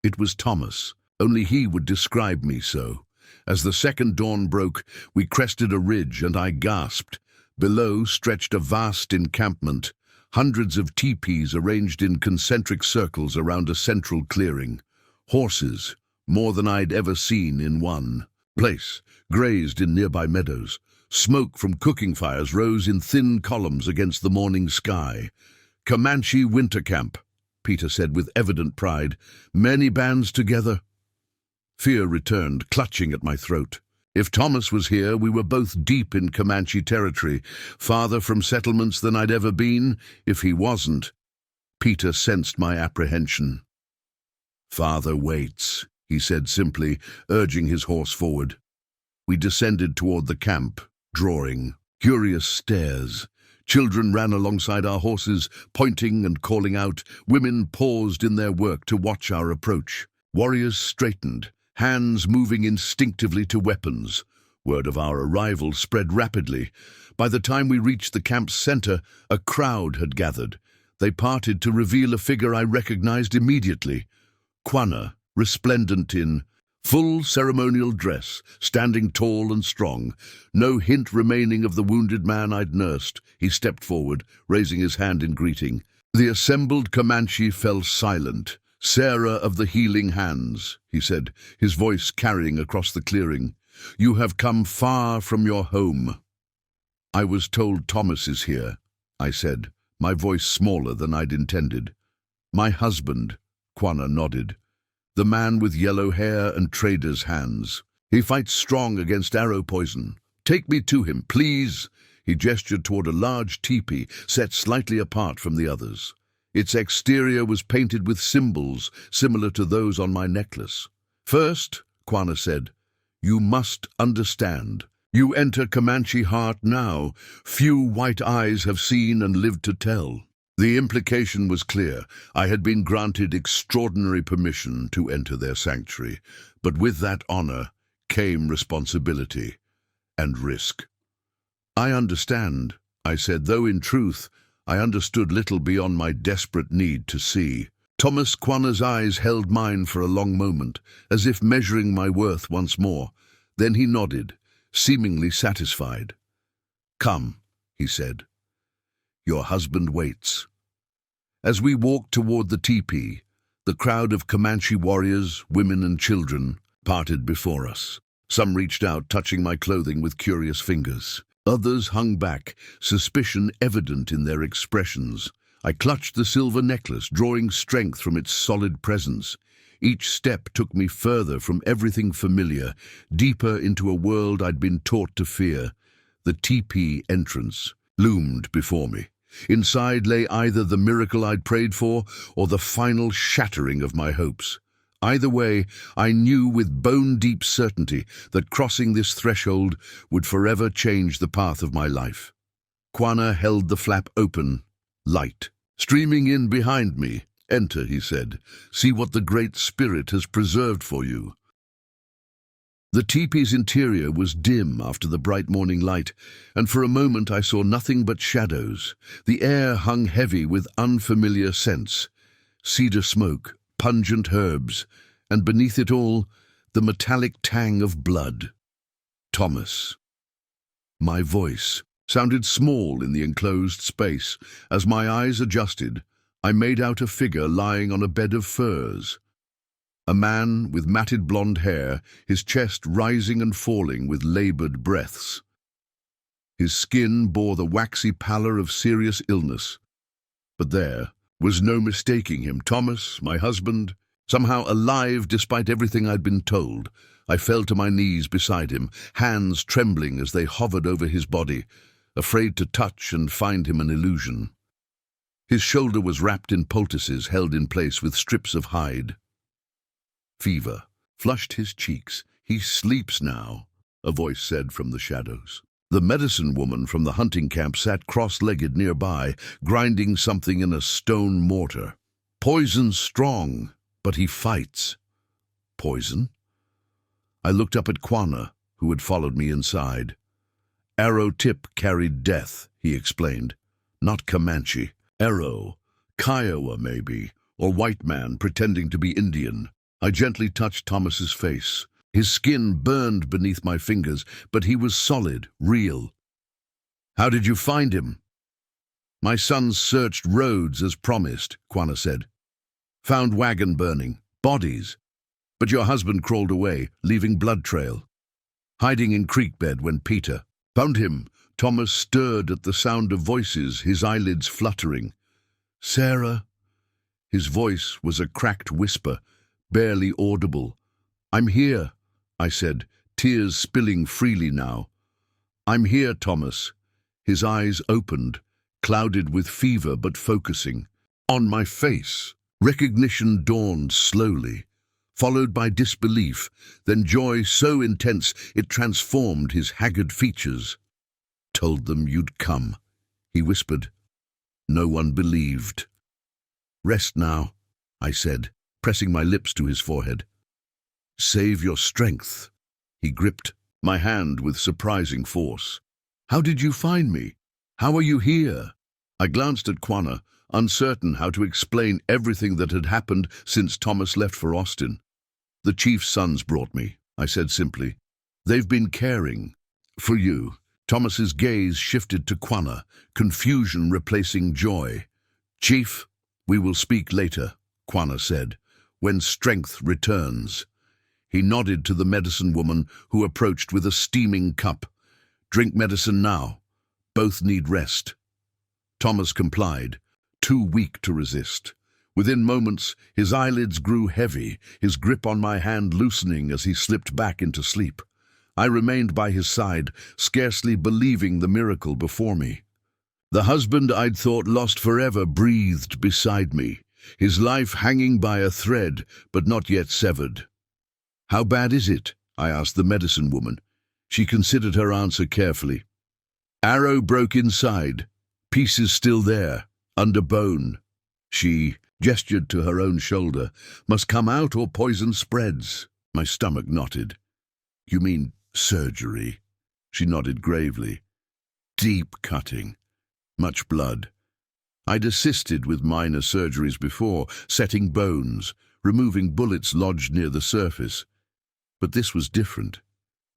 It was Thomas. Only he would describe me so. As the second dawn broke, we crested a ridge and I gasped. Below stretched a vast encampment. Hundreds of teepees arranged in concentric circles around a central clearing. Horses, more than I'd ever seen in one place, grazed in nearby meadows. Smoke from cooking fires rose in thin columns against the morning sky. Comanche winter camp, Peter said with evident pride. Many bands together. Fear returned, clutching at my throat. If Thomas was here, we were both deep in Comanche territory, farther from settlements than I'd ever been. If he wasn't, Peter sensed my apprehension. Father waits, he said simply, urging his horse forward. We descended toward the camp, drawing. Curious stares. Children ran alongside our horses, pointing and calling out. Women paused in their work to watch our approach. Warriors straightened, hands moving instinctively to weapons. Word of our arrival spread rapidly. By the time we reached the camp's center, a crowd had gathered. They parted to reveal a figure I recognized immediately. Quanah, resplendent in full ceremonial dress, standing tall and strong. No hint remaining of the wounded man I'd nursed. He stepped forward, raising his hand in greeting. The assembled Comanche fell silent. Sarah of the healing hands, he said, his voice carrying across the clearing. You have come far from your home. I was told Thomas is here, I said, my voice smaller than I'd intended. My husband, Quanah nodded. The man with yellow hair and trader's hands. He fights strong against arrow poison. Take me to him, please. He gestured toward a large teepee set slightly apart from the others. Its exterior was painted with symbols similar to those on my necklace. First, Quanah said, you must understand. You enter Comanche heart now. Few white eyes have seen and lived to tell. The implication was clear. I had been granted extraordinary permission to enter their sanctuary, but with that honor came responsibility and risk. I understand, I said, though in truth, I understood little beyond my desperate need to see. Thomas Quanah's eyes held mine for a long moment, as if measuring my worth once more. Then he nodded, seemingly satisfied. Come, he said. Your husband waits. As we walked toward the teepee, the crowd of Comanche warriors, women and children, parted before us. Some reached out, touching my clothing with curious fingers. Others hung back, suspicion evident in their expressions. I clutched the silver necklace, drawing strength from its solid presence. Each step took me further from everything familiar, deeper into a world I'd been taught to fear. The teepee entrance loomed before me. Inside lay either the miracle I'd prayed for or the final shattering of my hopes. Either way, I knew with bone-deep certainty that crossing this threshold would forever change the path of my life. Quanah held the flap open, light. Streaming in behind me. Enter, he said. See what the Great Spirit has preserved for you. The teepee's interior was dim after the bright morning light, and for a moment I saw nothing but shadows. The air hung heavy with unfamiliar scents. Cedar smoke, pungent herbs, and beneath it all, the metallic tang of blood. Thomas. My voice sounded small in the enclosed space. As my eyes adjusted, I made out a figure lying on a bed of furs. A man with matted blonde hair, his chest rising and falling with labored breaths. His skin bore the waxy pallor of serious illness. But there was no mistaking him. Thomas, my husband, somehow alive despite everything I'd been told. I fell to my knees beside him, hands trembling as they hovered over his body, afraid to touch and find him an illusion. His shoulder was wrapped in poultices held in place with strips of hide. Fever flushed his cheeks. He sleeps now, a voice said from the shadows. The medicine woman from the hunting camp sat cross-legged nearby, grinding something in a stone mortar. Poison's strong, but he fights. Poison? I looked up at Quanah, who had followed me inside. Arrow tip carried death, he explained. Not Comanche. Arrow. Kiowa, maybe, or white man pretending to be Indian. I gently touched Thomas's face. His skin burned beneath my fingers, but he was solid, real. How did you find him? My sons searched roads as promised, Quanah said. Found wagon burning, bodies. But your husband crawled away, leaving blood trail. Hiding in creek bed when Peter found him, Thomas stirred at the sound of voices, his eyelids fluttering. Sarah? His voice was a cracked whisper, barely audible. I'm here, I said, tears spilling freely now. I'm here, Thomas. His eyes opened, clouded with fever but focusing. On my face, recognition dawned slowly, followed by disbelief, then joy so intense it transformed his haggard features. Told them you'd come, he whispered. No one believed. Rest now, I said, pressing my lips to his forehead. Save your strength. He gripped my hand with surprising force. How did you find me? How are you here? I glanced at Quanah, uncertain how to explain everything that had happened since Thomas left for Austin. The chief's sons brought me, I said simply. They've been caring for you. Thomas's gaze shifted to Quanah, confusion replacing joy. Chief, we will speak later, Quanah said, when strength returns. He nodded to the medicine woman who approached with a steaming cup. Drink medicine now. Both need rest. Thomas complied, too weak to resist. Within moments, his eyelids grew heavy, his grip on my hand loosening as he slipped back into sleep. I remained by his side, scarcely believing the miracle before me. The husband I'd thought lost forever breathed beside me, his life hanging by a thread, but not yet severed. How bad is it? I asked the medicine woman. She considered her answer carefully. Arrow broke inside, pieces still there, under bone. She gestured to her own shoulder. Must come out or poison spreads. My stomach knotted. You mean surgery? She nodded gravely. Deep cutting. Much blood. I'd assisted with minor surgeries before, setting bones, removing bullets lodged near the surface. But this was different.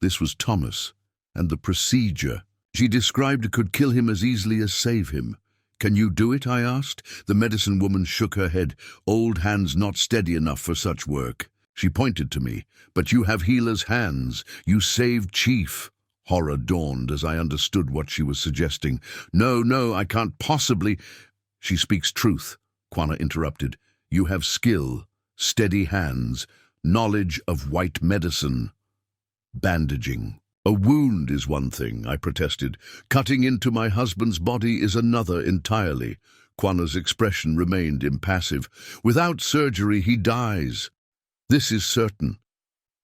This was Thomas, and the procedure she described could kill him as easily as save him. Can you do it? I asked. The medicine woman shook her head, old hands not steady enough for such work. She pointed to me. But you have healer's hands. You saved Chief. Horror dawned as I understood what she was suggesting. No, I can't possibly. She speaks truth, Quanah interrupted. You have skill, steady hands, knowledge of white medicine. Bandaging. A wound is one thing, I protested. Cutting into my husband's body is another entirely. Quanah's expression remained impassive. Without surgery, he dies. This is certain.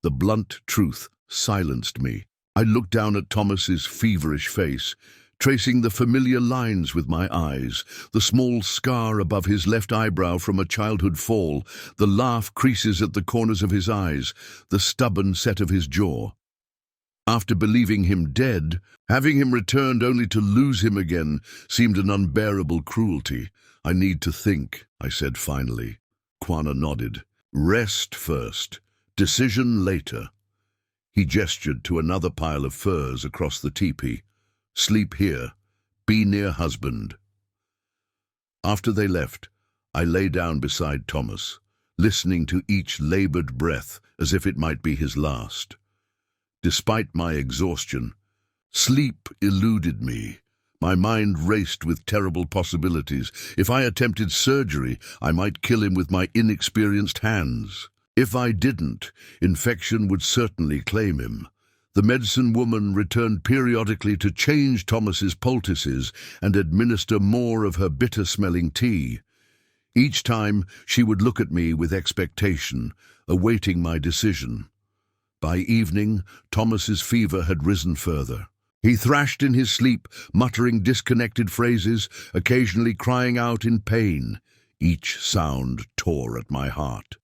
The blunt truth silenced me. I looked down at Thomas's feverish face, tracing the familiar lines with my eyes, the small scar above his left eyebrow from a childhood fall, the laugh creases at the corners of his eyes, the stubborn set of his jaw. After believing him dead, having him returned only to lose him again seemed an unbearable cruelty. I need to think, I said finally. Quanah nodded. Rest first. Decision later. He gestured to another pile of furs across the tepee. Sleep here. Be near husband. After they left, I lay down beside Thomas, listening to each labored breath as if it might be his last. Despite my exhaustion, sleep eluded me. My mind raced with terrible possibilities. If I attempted surgery, I might kill him with my inexperienced hands. If I didn't, infection would certainly claim him. The medicine woman returned periodically to change Thomas's poultices and administer more of her bitter-smelling tea. Each time, she would look at me with expectation, awaiting my decision. By evening, Thomas's fever had risen further. He thrashed in his sleep, muttering disconnected phrases, occasionally crying out in pain. Each sound tore at my heart.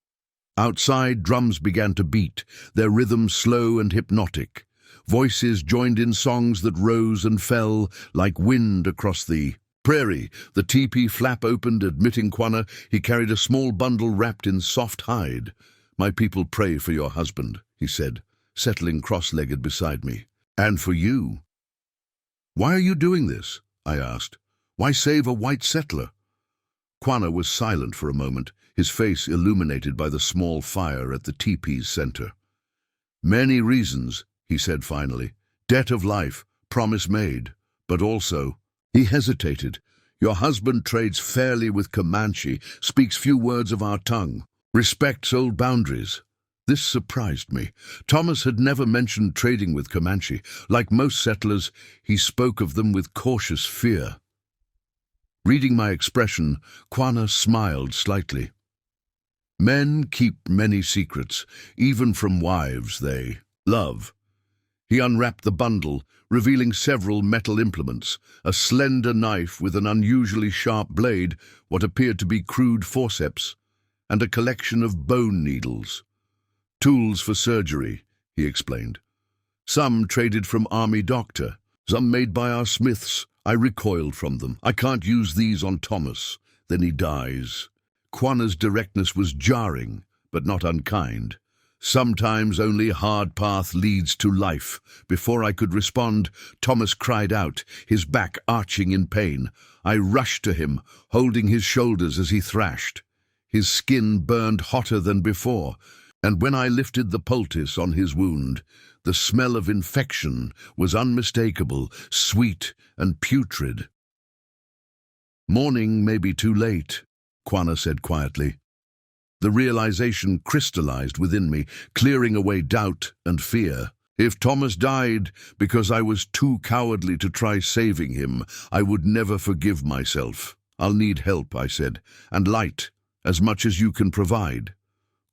Outside, drums began to beat, their rhythm slow and hypnotic. Voices joined in songs that rose and fell like wind across the prairie. The tepee flap opened, admitting Quanah. He carried a small bundle wrapped in soft hide. My people pray for your husband, he said, settling cross-legged beside me. And for you. Why are you doing this? I asked. Why save a white settler? Quanah was silent for a moment, his face illuminated by the small fire at the teepee's center. Many reasons, he said finally. Debt of life, promise made, but also... He hesitated. Your husband trades fairly with Comanche, speaks few words of our tongue, respects old boundaries. This surprised me. Thomas had never mentioned trading with Comanche. Like most settlers, he spoke of them with cautious fear. Reading my expression, Quanah smiled slightly. Men keep many secrets, even from wives they love. He unwrapped the bundle, revealing several metal implements, a slender knife with an unusually sharp blade, what appeared to be crude forceps, and a collection of bone needles. Tools for surgery, he explained. Some traded from Army Doctor, some made by our smiths. I recoiled from them. I can't use these on Thomas. Then he dies. Quanah's directness was jarring, but not unkind. Sometimes only hard path leads to life. Before I could respond, Thomas cried out, his back arching in pain. I rushed to him, holding his shoulders as he thrashed. His skin burned hotter than before, and when I lifted the poultice on his wound, the smell of infection was unmistakable, sweet and putrid. Morning may be too late, Quanah said quietly. The realization crystallized within me, clearing away doubt and fear. If Thomas died because I was too cowardly to try saving him, I would never forgive myself. I'll need help, I said, and light, as much as you can provide.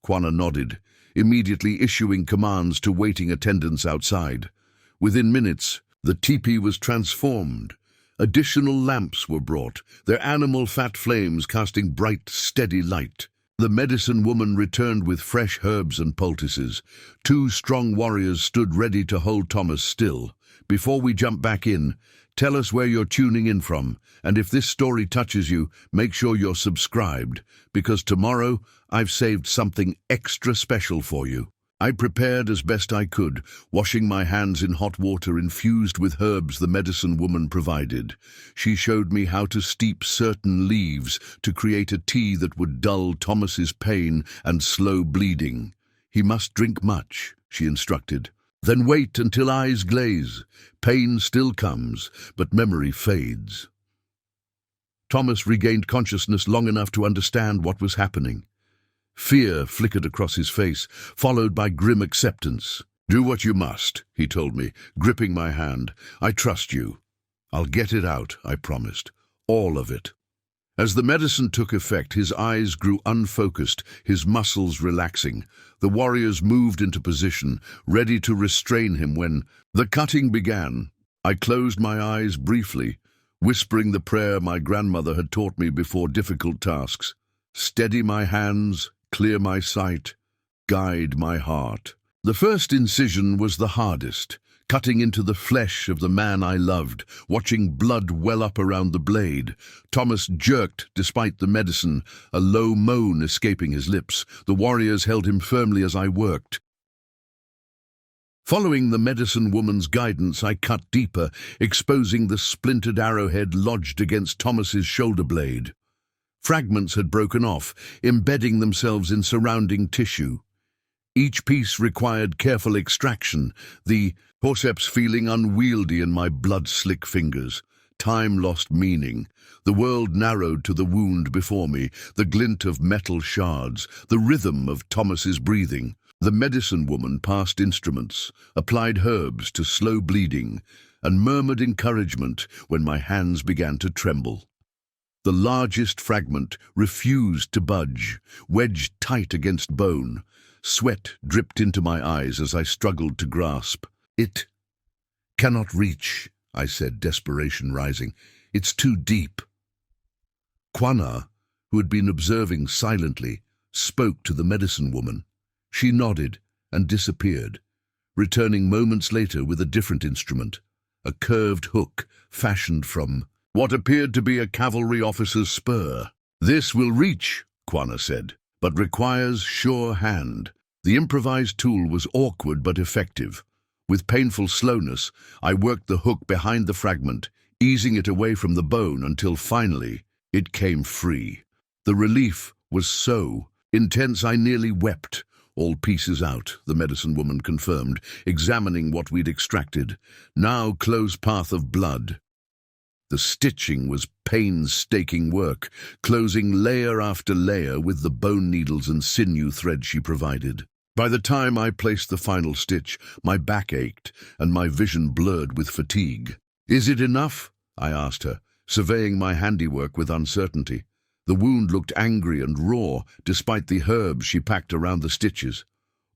Quanah nodded, immediately issuing commands to waiting attendants outside. Within minutes, the teepee was transformed. Additional lamps were brought, their animal fat flames casting bright, steady light. The medicine woman returned with fresh herbs and poultices. 2 strong warriors stood ready to hold Thomas still. Before we jump back in, tell us where you're tuning in from, and if this story touches you, make sure you're subscribed, because tomorrow I've saved something extra special for you. I prepared as best I could, washing my hands in hot water infused with herbs the medicine woman provided. She showed me how to steep certain leaves to create a tea that would dull Thomas's pain and slow bleeding. He must drink much, she instructed. Then wait until eyes glaze. Pain still comes, but memory fades. Thomas regained consciousness long enough to understand what was happening. Fear flickered across his face, followed by grim acceptance. Do what you must, he told me, gripping my hand. I trust you. I'll get it out, I promised. All of it. As the medicine took effect, his eyes grew unfocused, his muscles relaxing. The warriors moved into position, ready to restrain him when the cutting began. I closed my eyes briefly, whispering the prayer my grandmother had taught me before difficult tasks. Steady my hands, clear my sight, guide my heart. The first incision was the hardest, cutting into the flesh of the man I loved, watching blood well up around the blade. Thomas jerked despite the medicine, a low moan escaping his lips. The warriors held him firmly as I worked. Following the medicine woman's guidance, I cut deeper, exposing the splintered arrowhead lodged against Thomas's shoulder blade. Fragments had broken off, embedding themselves in surrounding tissue. Each piece required careful extraction, the forceps feeling unwieldy in my blood-slick fingers. Time lost meaning. The world narrowed to the wound before me, the glint of metal shards, the rhythm of Thomas's breathing. The medicine woman passed instruments, applied herbs to slow bleeding, and murmured encouragement when my hands began to tremble. The largest fragment refused to budge, wedged tight against bone. Sweat dripped into my eyes as I struggled to grasp. It cannot reach, I said, desperation rising. It's too deep. Quanah, who had been observing silently, spoke to the medicine woman. She nodded and disappeared, returning moments later with a different instrument, a curved hook fashioned from what appeared to be a cavalry officer's spur. This will reach, Quanah said, but requires sure hand. The improvised tool was awkward but effective. With painful slowness, I worked the hook behind the fragment, easing it away from the bone until finally it came free. The relief was so intense I nearly wept. All pieces out, the medicine woman confirmed, examining what we'd extracted. Now close path of blood. The stitching was painstaking work, closing layer after layer with the bone needles and sinew thread she provided. By the time I placed the final stitch, my back ached and my vision blurred with fatigue. "Is it enough?" I asked her, surveying my handiwork with uncertainty. The wound looked angry and raw, despite the herbs she packed around the stitches.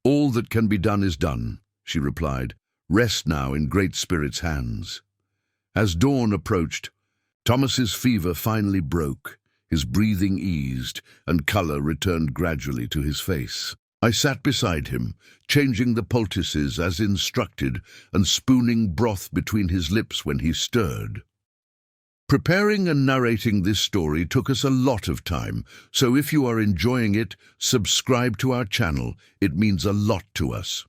"All that can be done is done," she replied. "Rest now in Great Spirit's hands." As dawn approached, Thomas's fever finally broke. His breathing eased, and colour returned gradually to his face. I sat beside him, changing the poultices as instructed, and spooning broth between his lips when he stirred. Preparing and narrating this story took us a lot of time, so if you are enjoying it, subscribe to our channel. It means a lot to us.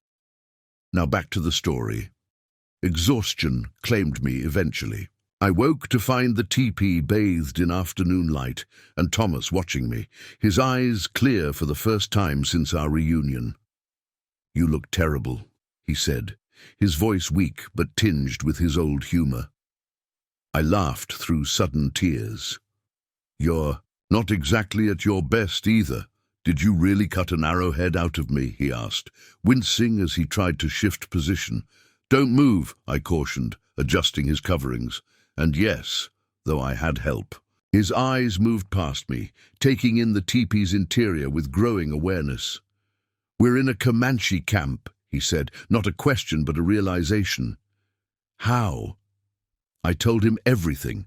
Now back to the story. Exhaustion claimed me eventually. I woke to find the teepee bathed in afternoon light, and Thomas watching me, his eyes clear for the first time since our reunion. "You look terrible," he said, his voice weak but tinged with his old humour. I laughed through sudden tears. "You're not exactly at your best either. Did you really cut an arrowhead out of me?" he asked, wincing as he tried to shift position. "Don't move," I cautioned, adjusting his coverings. And yes, though I had help. His eyes moved past me, taking in the teepee's interior with growing awareness. "We're in a Comanche camp," he said, not a question but a realization. "How?" I told him everything.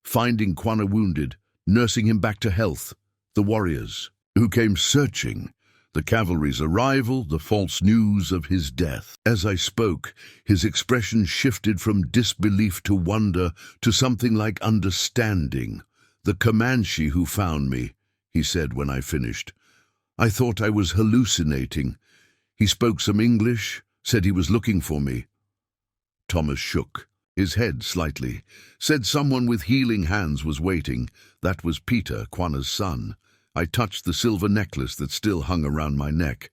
Finding Quanah wounded, nursing him back to health, the warriors who came searching, the cavalry's arrival, the false news of his death. As I spoke, his expression shifted from disbelief to wonder to something like understanding. "The Comanche who found me," he said when I finished. "I thought I was hallucinating. He spoke some English, said he was looking for me." Thomas shook his head slightly, said someone with healing hands was waiting. That was Peter, Quanah's son. I touched the silver necklace that still hung around my neck.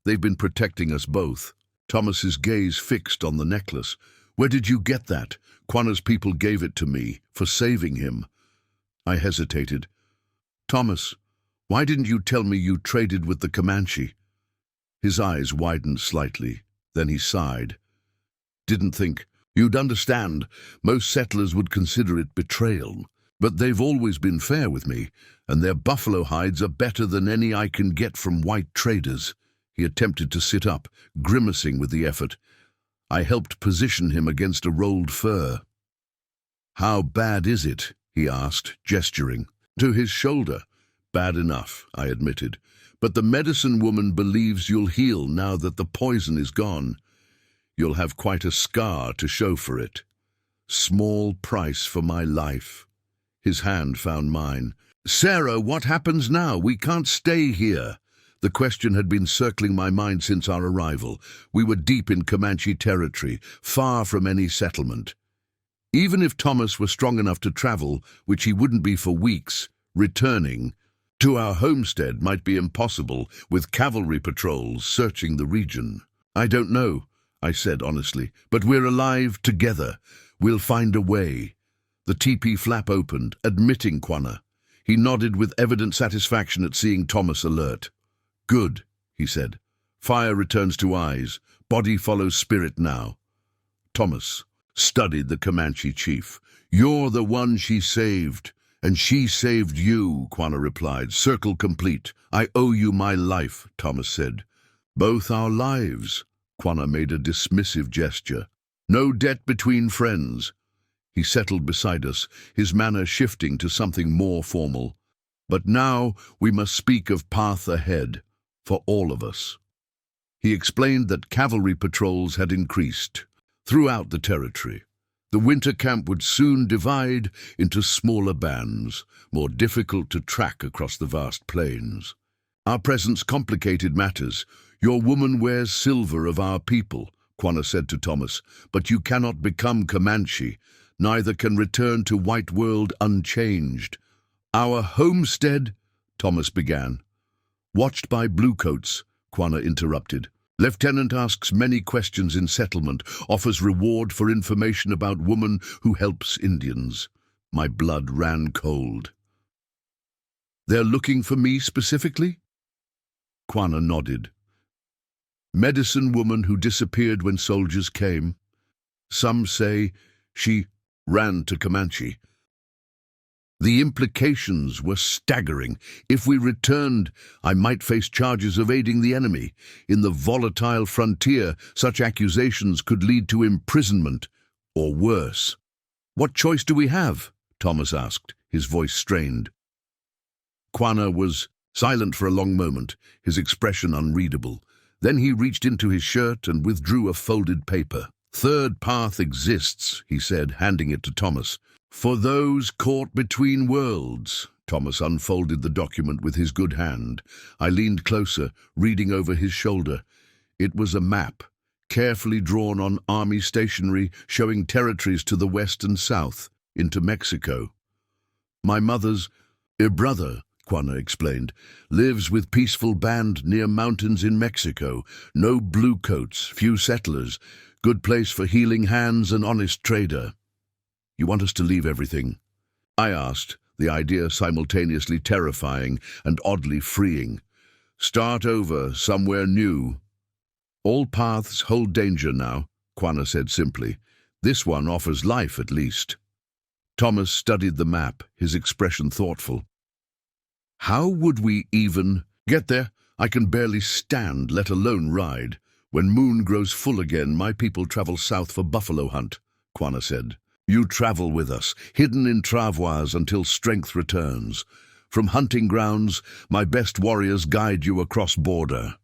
"They've been protecting us both." Thomas's gaze fixed on the necklace. "Where did you get that?" "Quanah's people gave it to me, for saving him." I hesitated. "Thomas, why didn't you tell me you traded with the Comanche?" His eyes widened slightly, then he sighed. "Didn't think you'd understand. Most settlers would consider it betrayal. But they've always been fair with me, and their buffalo hides are better than any I can get from white traders." He attempted to sit up, grimacing with the effort. I helped position him against a rolled fur. "How bad is it?" he asked, gesturing. To his shoulder. "Bad enough," I admitted. "But the medicine woman believes you'll heal now that the poison is gone. You'll have quite a scar to show for it. Small price for my life." His hand found mine. "Sarah, what happens now? We can't stay here." The question had been circling my mind since our arrival. We were deep in Comanche territory, far from any settlement. Even if Thomas were strong enough to travel, which he wouldn't be for weeks, returning to our homestead might be impossible, with cavalry patrols searching the region. "I don't know," I said honestly, "but we're alive together. We'll find a way." The teepee flap opened, admitting Quanah. He nodded with evident satisfaction at seeing Thomas alert. "Good," he said. "Fire returns to eyes. Body follows spirit now." Thomas studied the Comanche chief. "You're the one she saved, and she saved you," Quanah replied. "Circle complete. I owe you my life," Thomas said. "Both our lives." Quanah made a dismissive gesture. "No debt between friends." He settled beside us, his manner shifting to something more formal. "But now we must speak of path ahead, for all of us." He explained that cavalry patrols had increased throughout the territory. The winter camp would soon divide into smaller bands, more difficult to track across the vast plains. "Our presence complicated matters. Your woman wears silver of our people," Quanah said to Thomas, "but you cannot become Comanche. neither can return to White World unchanged. Our homestead, Thomas began. Watched by bluecoats, Quanah interrupted. Lieutenant asks many questions in settlement, offers reward for information about woman who helps Indians. My blood ran cold. They're looking for me specifically? Quanah nodded. Medicine woman who disappeared when soldiers came. Some say she ran to Comanche. The implications were staggering. If we returned, I might face charges of aiding the enemy. In the volatile frontier, such accusations could lead to imprisonment, or worse. What choice do we have? Thomas asked, his voice strained. Quanah was silent for a long moment, his expression unreadable. Then he reached into his shirt and withdrew a folded paper. Third path exists, he said, handing it to Thomas. For those caught between worlds. Thomas unfolded the document with his good hand. I leaned closer, reading over his shoulder. It was a map, carefully drawn on army stationery, showing territories to the west and south, into Mexico. My mother's brother, Quanah explained, lives with peaceful band near mountains in Mexico. No bluecoats, few settlers. Good place for healing hands and honest trader. You want us to leave everything? I asked, the idea simultaneously terrifying and oddly freeing. Start over, somewhere new. All paths hold danger now, Quanah said simply. This one offers life, at least. Thomas studied the map, his expression thoughtful. How would we even get there? I can barely stand, let alone ride. When moon grows full again, my people travel south for buffalo hunt, Quanah said. You travel with us, hidden in travois until strength returns. From hunting grounds, my best warriors guide you across border.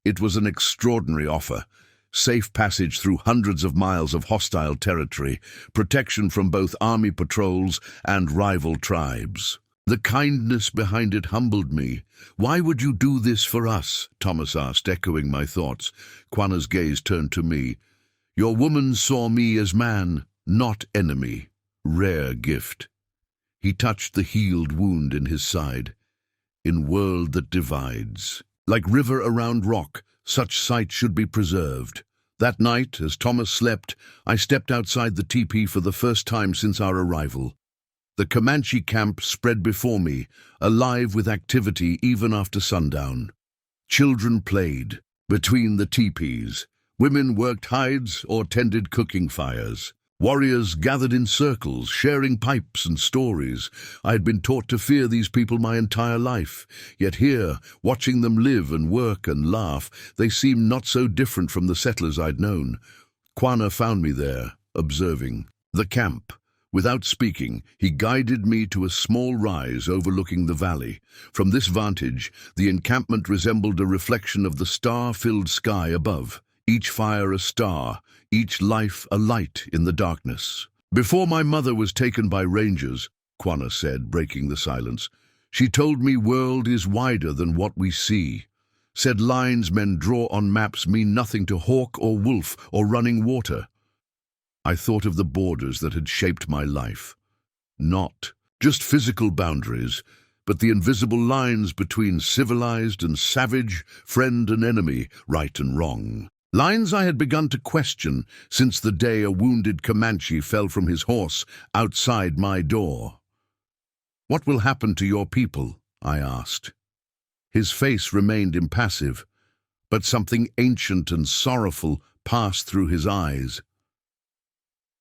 It was an extraordinary offer. Safe passage through hundreds of miles of hostile territory, protection from both army patrols and rival tribes. The kindness behind it humbled me. Why would you do this for us? Thomas asked, echoing my thoughts. Quanah's gaze turned to me. Your woman saw me as man, not enemy. Rare gift. He touched the healed wound in his side. In world that divides. Like river around rock, such sight should be preserved. That night, as Thomas slept, I stepped outside the teepee for the first time since our arrival. The Comanche camp spread before me, alive with activity even after sundown. Children played between the teepees. Women worked hides or tended cooking fires. Warriors gathered in circles, sharing pipes and stories. I had been taught to fear these people my entire life. Yet here, watching them live and work and laugh, they seemed not so different from the settlers I'd known. Quanah found me there, observing the camp. Without speaking, he guided me to a small rise overlooking the valley. From this vantage, the encampment resembled a reflection of the star-filled sky above. Each fire a star, each life a light in the darkness. Before my mother was taken by rangers, Quanah said, breaking the silence, she told me world is wider than what we see. Said lines men draw on maps mean nothing to hawk or wolf or running water. I thought of the borders that had shaped my life. Not just physical boundaries, but the invisible lines between civilized and savage, friend and enemy, right and wrong. Lines I had begun to question since the day a wounded Comanche fell from his horse outside my door. What will happen to your people? I asked. His face remained impassive, but something ancient and sorrowful passed through his eyes.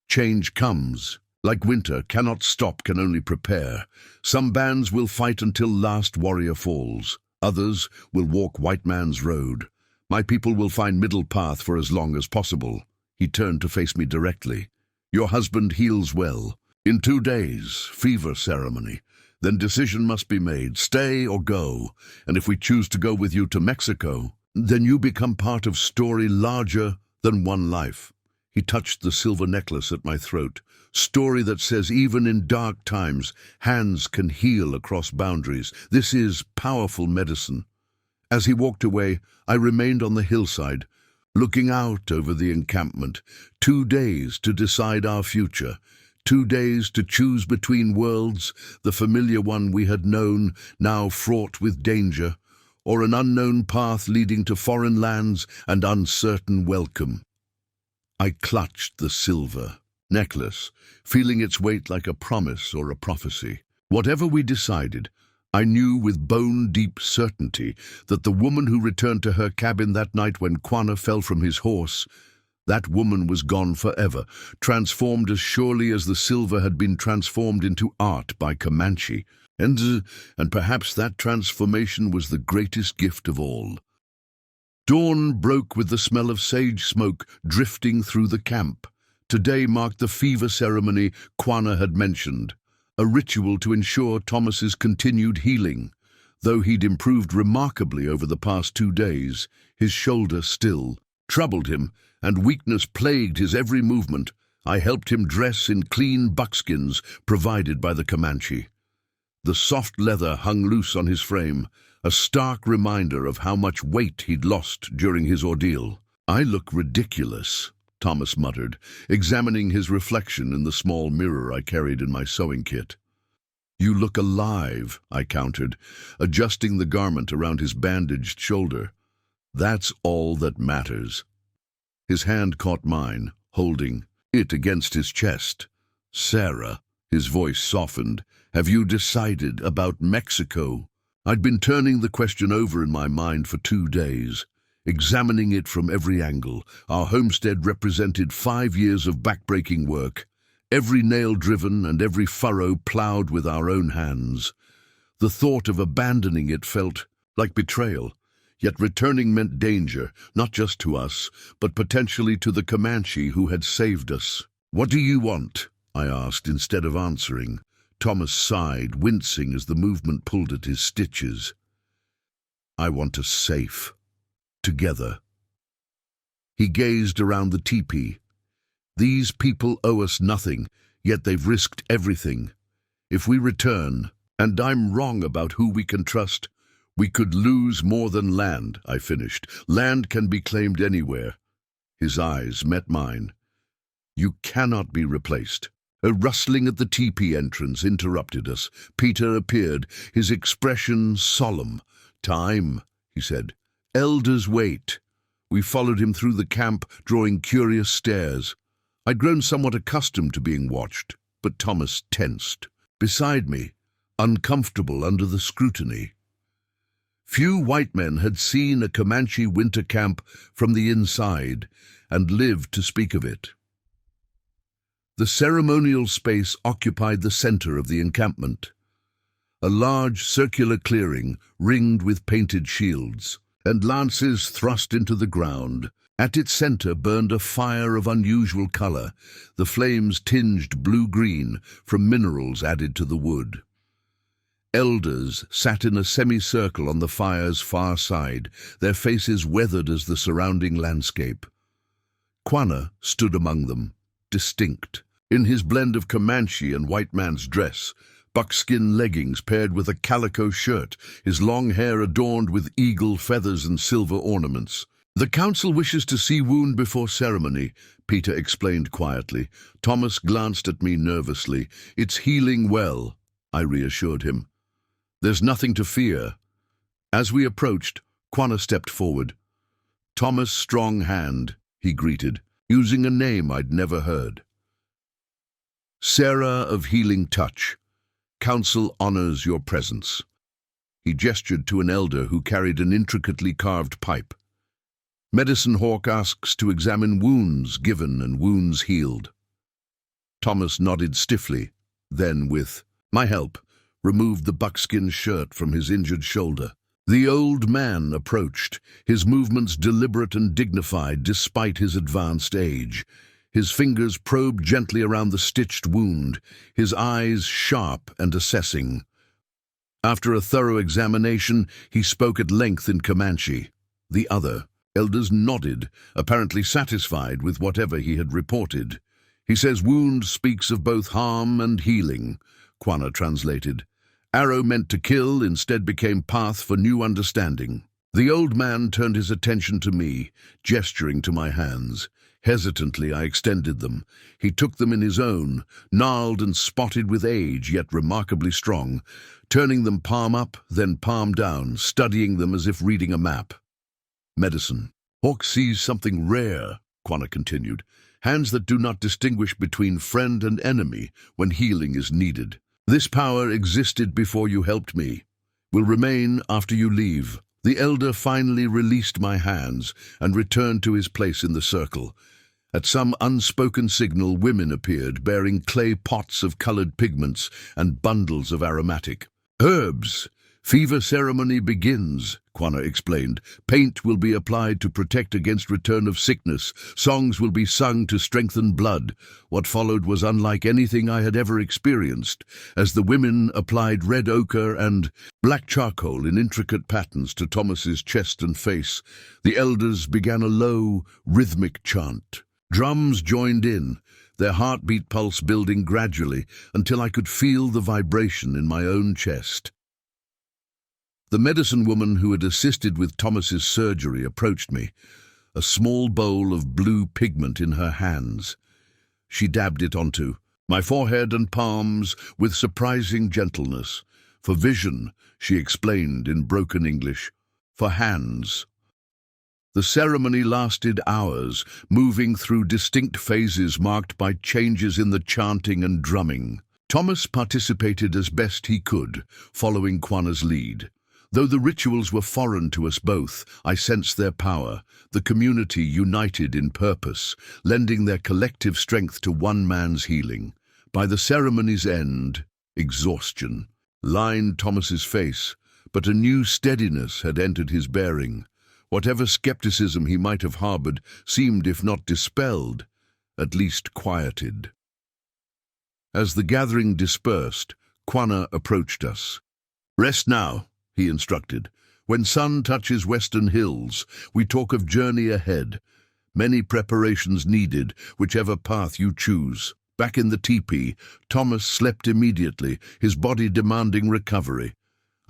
Change comes. Like winter, cannot stop, can only prepare. Some bands will fight until last warrior falls. Others will walk white man's road. My people will find middle path for as long as possible. He turned to face me directly. Your husband heals well. In 2 days, fever ceremony. Then decision must be made, stay or go. And if we choose to go with you to Mexico, then you become part of story larger than one life. He touched the silver necklace at my throat. Story that says even in dark times, hands can heal across boundaries. This is powerful medicine. As he walked away, I remained on the hillside, looking out over the encampment. 2 days to decide our future. 2 days to choose between worlds, the familiar one we had known, now fraught with danger, or an unknown path leading to foreign lands and uncertain welcome. I clutched the silver necklace, feeling its weight like a promise or a prophecy. Whatever we decided, I knew with bone-deep certainty that the woman who returned to her cabin that night when Quanah fell from his horse, that woman was gone forever, transformed as surely as the silver had been transformed into art by Comanche. And perhaps that transformation was the greatest gift of all. Dawn broke with the smell of sage smoke drifting through the camp. Today marked the fever ceremony Quanah had mentioned, a ritual to ensure Thomas's continued healing. Though he'd improved remarkably over the past 2 days, his shoulder still troubled him, and weakness plagued his every movement. I helped him dress in clean buckskins provided by the Comanche. The soft leather hung loose on his frame, a stark reminder of how much weight he'd lost during his ordeal. "I look ridiculous," Thomas muttered, examining his reflection in the small mirror I carried in my sewing kit. "You look alive," I countered, adjusting the garment around his bandaged shoulder. "That's all that matters." His hand caught mine, holding it against his chest. "Sarah," his voice softened, "have you decided about Mexico?" I'd been turning the question over in my mind for 2 days, examining it from every angle. Our homestead represented 5 years of backbreaking work, every nail driven and every furrow plowed with our own hands. The thought of abandoning it felt like betrayal, yet returning meant danger, not just to us, but potentially to the Comanche who had saved us. "What do you want?" I asked instead of answering. Thomas sighed, wincing as the movement pulled at his stitches. "I want us safe. Together." He gazed around the teepee. "These people owe us nothing, yet they've risked everything. If we return, and I'm wrong about who we can trust, we could lose more than land," I finished. "Land can be claimed anywhere." His eyes met mine. "You cannot be replaced." A rustling at the teepee entrance interrupted us. Peter appeared, his expression solemn. "Time," he said. "Elders wait." We followed him through the camp, drawing curious stares. I'd grown somewhat accustomed to being watched, but Thomas tensed. Beside me, uncomfortable under the scrutiny. Few white men had seen a Comanche winter camp from the inside and lived to speak of it. The ceremonial space occupied the center of the encampment, a large circular clearing ringed with painted shields and lances thrust into the ground. At its center burned a fire of unusual color, the flames tinged blue-green from minerals added to the wood. Elders sat in a semicircle on the fire's far side, their faces weathered as the surrounding landscape. Quanah stood among them, distinct, in his blend of Comanche and white man's dress, buckskin leggings paired with a calico shirt, his long hair adorned with eagle feathers and silver ornaments. "The council wishes to see wound before ceremony," Peter explained quietly. Thomas glanced at me nervously. "It's healing well," I reassured him. "There's nothing to fear." As we approached, Quanah stepped forward. "Thomas Strong Hand," he greeted, using a name I'd never heard. "Sarah of Healing Touch, council honors your presence." He gestured to an elder who carried an intricately carved pipe. "Medicine Hawk asks to examine wounds given and wounds healed." Thomas nodded stiffly, then with my help, removed the buckskin shirt from his injured shoulder. The old man approached, his movements deliberate and dignified despite his advanced age. His fingers probed gently around the stitched wound, his eyes sharp and assessing. After a thorough examination, he spoke at length in Comanche. The other elders nodded, apparently satisfied with whatever he had reported. "He says wound speaks of both harm and healing," Quanah translated. "Arrow meant to kill instead became path for new understanding." The old man turned his attention to me, gesturing to my hands. Hesitantly, I extended them. He took them in his own, gnarled and spotted with age, yet remarkably strong, turning them palm up, then palm down, studying them as if reading a map. Medicine. Hawk sees something rare, Quanah continued. Hands that do not distinguish between friend and enemy when healing is needed. This power existed before you helped me. Will remain after you leave. The elder finally released my hands and returned to his place in the circle. At some unspoken signal, women appeared, bearing clay pots of colored pigments and bundles of aromatic herbs. Fever ceremony begins, Quanah explained. Paint will be applied to protect against return of sickness. Songs will be sung to strengthen blood. What followed was unlike anything I had ever experienced, as the women applied red ochre and black charcoal in intricate patterns to Thomas's chest and face. The elders began a low, rhythmic chant. Drums joined in, their heartbeat pulse building gradually until I could feel the vibration in my own chest. The medicine woman who had assisted with Thomas's surgery approached me, a small bowl of blue pigment in her hands. She dabbed it onto my forehead and palms with surprising gentleness. For vision, she explained in broken English. For hands. The ceremony lasted hours, moving through distinct phases marked by changes in the chanting and drumming. Thomas participated as best he could, following Quanah's lead. Though the rituals were foreign to us both, I sensed their power, the community united in purpose, lending their collective strength to one man's healing. By the ceremony's end, exhaustion lined Thomas's face, but a new steadiness had entered his bearing. Whatever skepticism he might have harbored seemed, if not dispelled, at least quieted. As the gathering dispersed, Quanah approached us. "Rest now," he instructed. "When sun touches western hills, we talk of journey ahead. Many preparations needed, whichever path you choose." Back in the teepee, Thomas slept immediately, his body demanding recovery.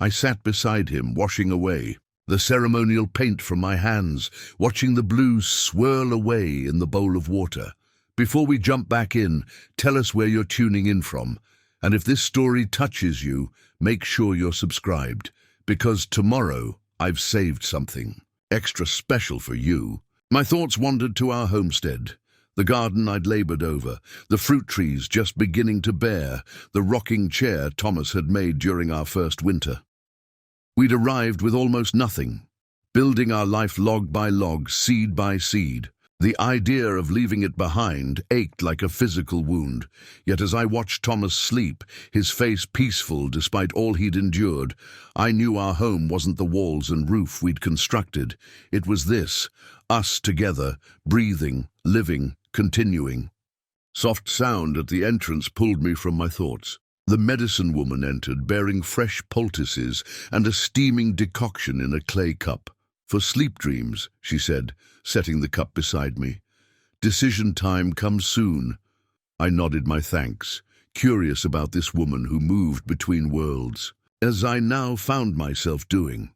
I sat beside him, washing away the ceremonial paint from my hands, watching the blues swirl away in the bowl of water. "Before we jump back in, tell us where you're tuning in from. And if this story touches you, make sure you're subscribed. Because tomorrow, I've saved something extra special for you." My thoughts wandered to our homestead, the garden I'd labored over, the fruit trees just beginning to bear, the rocking chair Thomas had made during our first winter. We'd arrived with almost nothing, building our life log by log, seed by seed. The idea of leaving it behind ached like a physical wound. Yet as I watched Thomas sleep, his face peaceful despite all he'd endured, I knew our home wasn't the walls and roof we'd constructed. It was this, us together, breathing, living, continuing. Soft sound at the entrance pulled me from my thoughts. The medicine woman entered, bearing fresh poultices and a steaming decoction in a clay cup. "For sleep dreams," she said, setting the cup beside me. "Decision time comes soon." I nodded my thanks, curious about this woman who moved between worlds, as I now found myself doing.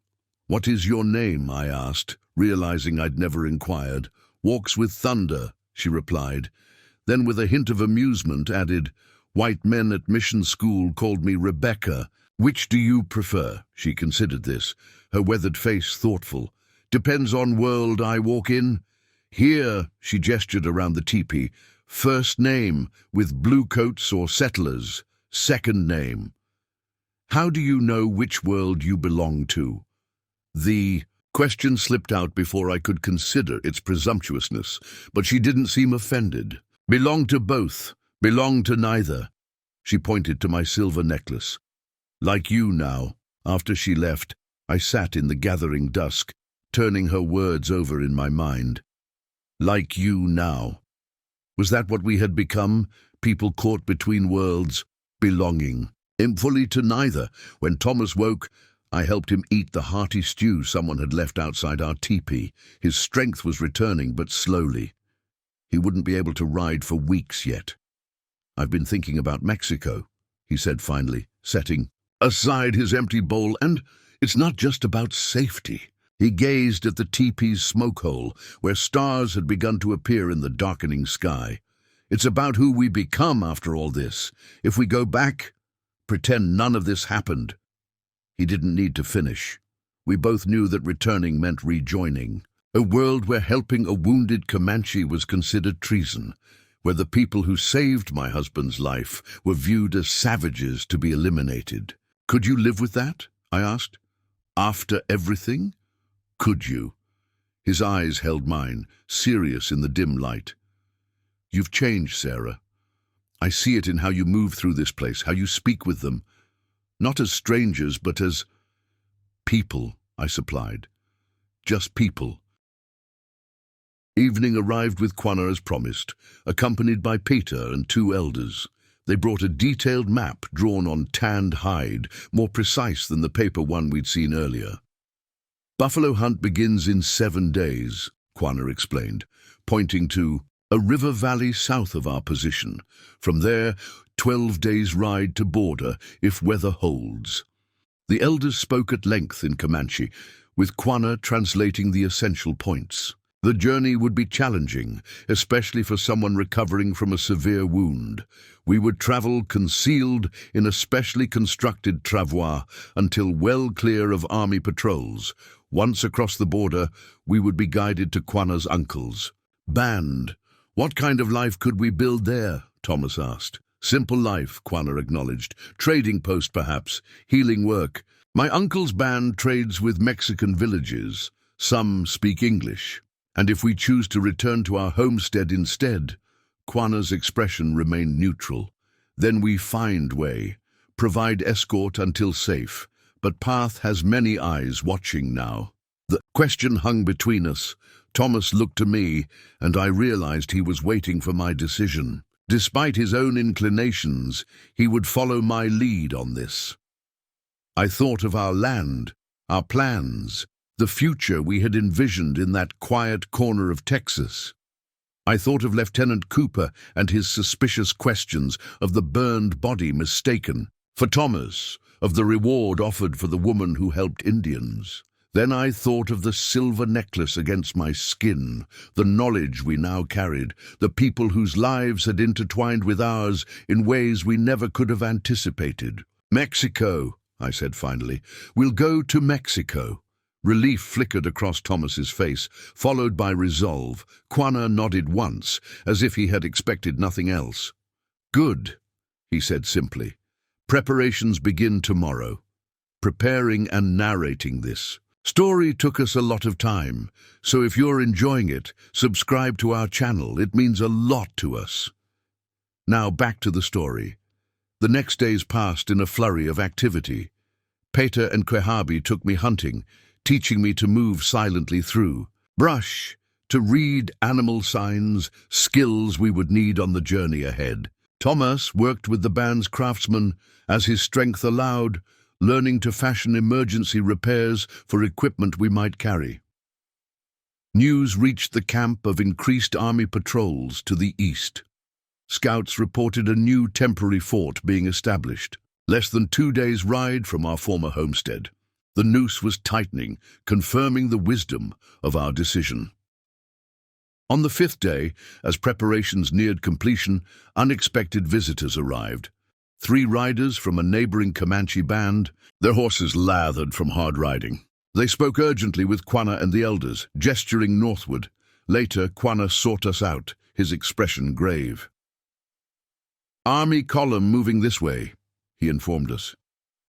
"What is your name?" I asked, realizing I'd never inquired. "Walks with Thunder," she replied. Then with a hint of amusement added, "White men at mission school called me Rebecca. Which do you prefer?" She considered this, her weathered face thoughtful. "Depends on world I walk in. Here," she gestured around the teepee, "first name, with bluecoats or settlers, second name." "How do you know which world you belong to?" The question slipped out before I could consider its presumptuousness, but she didn't seem offended. "Belong to both, belong to neither." She pointed to my silver necklace. "Like you now." After she left, I sat in the gathering dusk, turning her words over in my mind. Like you now. Was that what we had become? People caught between worlds, belonging. Fully to neither. When Thomas woke, I helped him eat the hearty stew someone had left outside our teepee. His strength was returning, but slowly. He wouldn't be able to ride for weeks yet. "I've been thinking about Mexico," he said finally, setting aside his empty bowl, "and it's not just about safety. He gazed at the teepee's smoke hole, where stars had begun to appear in the darkening sky. It's about who we become after all this. If we go back, pretend none of this happened. He didn't need to finish. We both knew that returning meant rejoining. A world where helping a wounded Comanche was considered treason, where the people who saved my husband's life were viewed as savages to be eliminated. Could you live with that? I asked. After everything? Could you? His eyes held mine, serious in the dim light. You've changed, Sarah. I see it in how you move through this place, how you speak with them. Not as strangers, but as people, I supplied. Just people. Evening arrived with Quanah as promised, accompanied by Peter and 2 elders. They brought a detailed map drawn on tanned hide, more precise than the paper one we'd seen earlier. Buffalo hunt begins in 7 days, Quanah explained, pointing to a river valley south of our position. From there, 12 days' ride to border, if weather holds. The elders spoke at length in Comanche, with Quanah translating the essential points. The journey would be challenging, especially for someone recovering from a severe wound. We would travel concealed in a specially constructed travois until well clear of army patrols. Once across the border, we would be guided to Quanah's uncle's. Band. What kind of life could we build there? Thomas asked. Simple life, Quanah acknowledged. Trading post, perhaps. Healing work. My uncle's band trades with Mexican villages. Some speak English. And if we choose to return to our homestead instead, Quanah's expression remained neutral. Then we find way. Provide escort until safe. But path has many eyes watching now. The question hung between us. Thomas looked to me, and I realized he was waiting for my decision. Despite his own inclinations, he would follow my lead on this. I thought of our land, our plans, the future we had envisioned in that quiet corner of Texas. I thought of Lieutenant Cooper and his suspicious questions, of the burned body mistaken for Thomas, of the reward offered for the woman who helped Indians. Then I thought of the silver necklace against my skin, the knowledge we now carried, the people whose lives had intertwined with ours in ways we never could have anticipated. Mexico, I said finally. We'll go to Mexico. Relief flickered across Thomas's face, followed by resolve. Quanah nodded once, as if he had expected nothing else. Good, he said simply. Preparations begin tomorrow. Preparing and narrating this story took us a lot of time, so if you're enjoying it, subscribe to our channel. It means a lot to us. Now back to the story. The next days passed in a flurry of activity. Peter and Quehabi took me hunting, teaching me to move silently through brush, to read animal signs, skills we would need on the journey ahead. Thomas worked with the band's craftsmen as his strength allowed, learning to fashion emergency repairs for equipment we might carry. News reached the camp of increased army patrols to the east. Scouts reported a new temporary fort being established, less than 2 days' ride from our former homestead. The noose was tightening, confirming the wisdom of our decision. On the 5th day, as preparations neared completion, unexpected visitors arrived. 3 riders from a neighboring Comanche band, their horses lathered from hard riding. They spoke urgently with Quanah and the elders, gesturing northward. Later, Quanah sought us out, his expression grave. Army column moving this way, he informed us.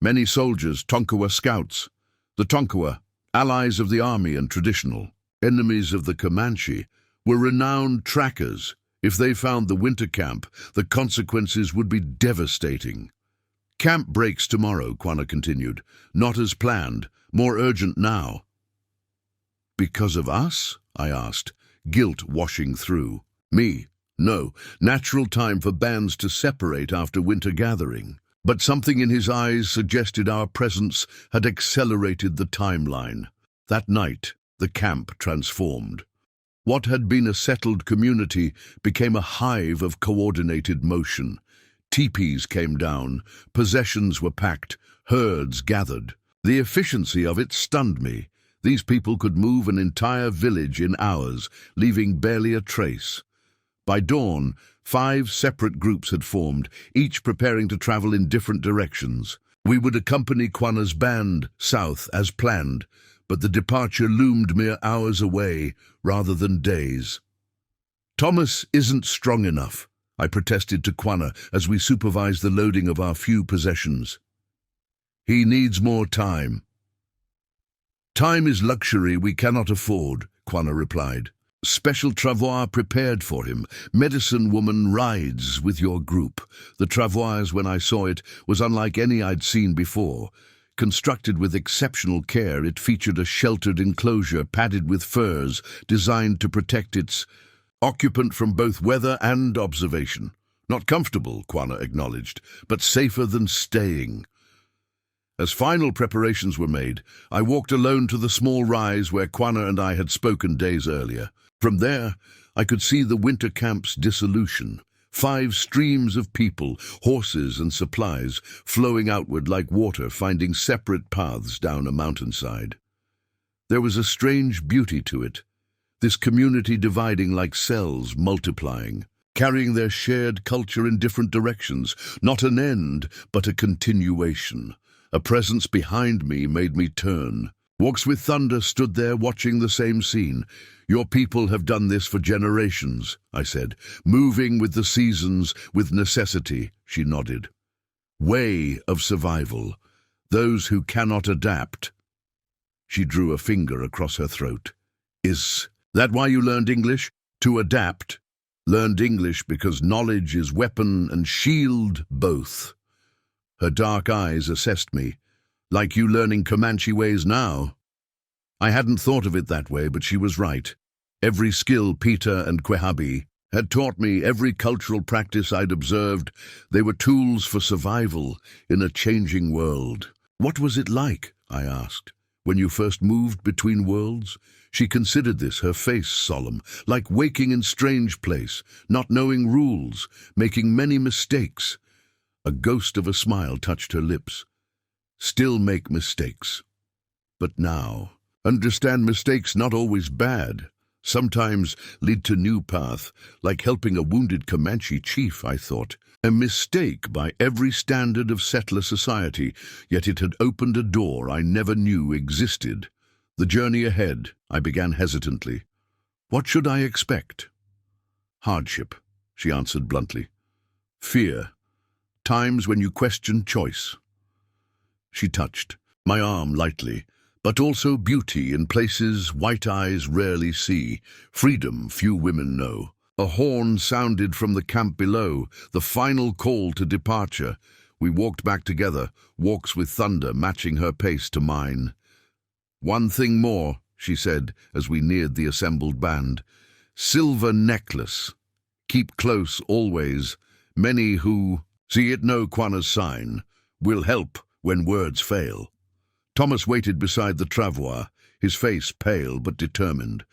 Many soldiers, Tonkawa scouts. The Tonkawa, allies of the army and traditional, enemies of the Comanche, were renowned trackers. If they found the winter camp, the consequences would be devastating. Camp breaks tomorrow, Quanah continued. Not as planned, more urgent now. Because of us? I asked, guilt washing through. Me? No, natural time for bands to separate after winter gathering. But something in his eyes suggested our presence had accelerated the timeline. That night, the camp transformed. What had been a settled community became a hive of coordinated motion. Teepees came down, possessions were packed, herds gathered. The efficiency of it stunned me. These people could move an entire village in hours, leaving barely a trace. By dawn, 5 separate groups had formed, each preparing to travel in different directions. We would accompany Quanah's band south as planned, but the departure loomed mere hours away rather than days. "Thomas isn't strong enough," I protested to Quanah as we supervised the loading of our few possessions. "He needs more time." "Time is luxury we cannot afford," Quanah replied. "Special travois prepared for him. Medicine woman rides with your group." The travois, when I saw it, was unlike any I'd seen before. Constructed with exceptional care, it featured a sheltered enclosure padded with furs designed to protect its occupant from both weather and observation. "Not comfortable," Quanah acknowledged, "but safer than staying." As final preparations were made, I walked alone to the small rise where Quanah and I had spoken days earlier. From there, I could see the winter camp's dissolution. 5 streams of people, horses and supplies, flowing outward like water, finding separate paths down a mountainside. There was a strange beauty to it, this community dividing like cells, multiplying, carrying their shared culture in different directions, not an end, but a continuation. A presence behind me made me turn. Walks with Thunder stood there watching the same scene. "Your people have done this for generations," I said. "Moving with the seasons, with necessity," she nodded. "Way of survival. Those who cannot adapt." She drew a finger across her throat. "Is that why you learned English? To adapt?" "Learned English because knowledge is weapon and shield both." Her dark eyes assessed me. "Like you learning Comanche ways now?" I hadn't thought of it that way, but she was right. Every skill Peter and Quehabi had taught me, every cultural practice I'd observed, they were tools for survival in a changing world. "What was it like," I asked, "when you first moved between worlds?" She considered this, her face solemn, like waking in strange place, not knowing rules, making many mistakes. A ghost of a smile touched her lips. "Still make mistakes. But now, understand mistakes not always bad. Sometimes lead to new path, like helping a wounded Comanche chief," I thought. A mistake by every standard of settler society, yet it had opened a door I never knew existed. The journey ahead, I began hesitantly. "What should I expect?" "Hardship," she answered bluntly. "Fear. Times when you question choice." She touched my arm lightly, but also beauty in places white eyes rarely see, freedom few women know. A horn sounded from the camp below, the final call to departure. We walked back together, walks with Thunder matching her pace to mine. "One thing more," she said as we neared the assembled band. "Silver necklace. Keep close always. Many who see it know Quanah's sign. Will help when words fail." Thomas waited beside the travois, his face pale but determined.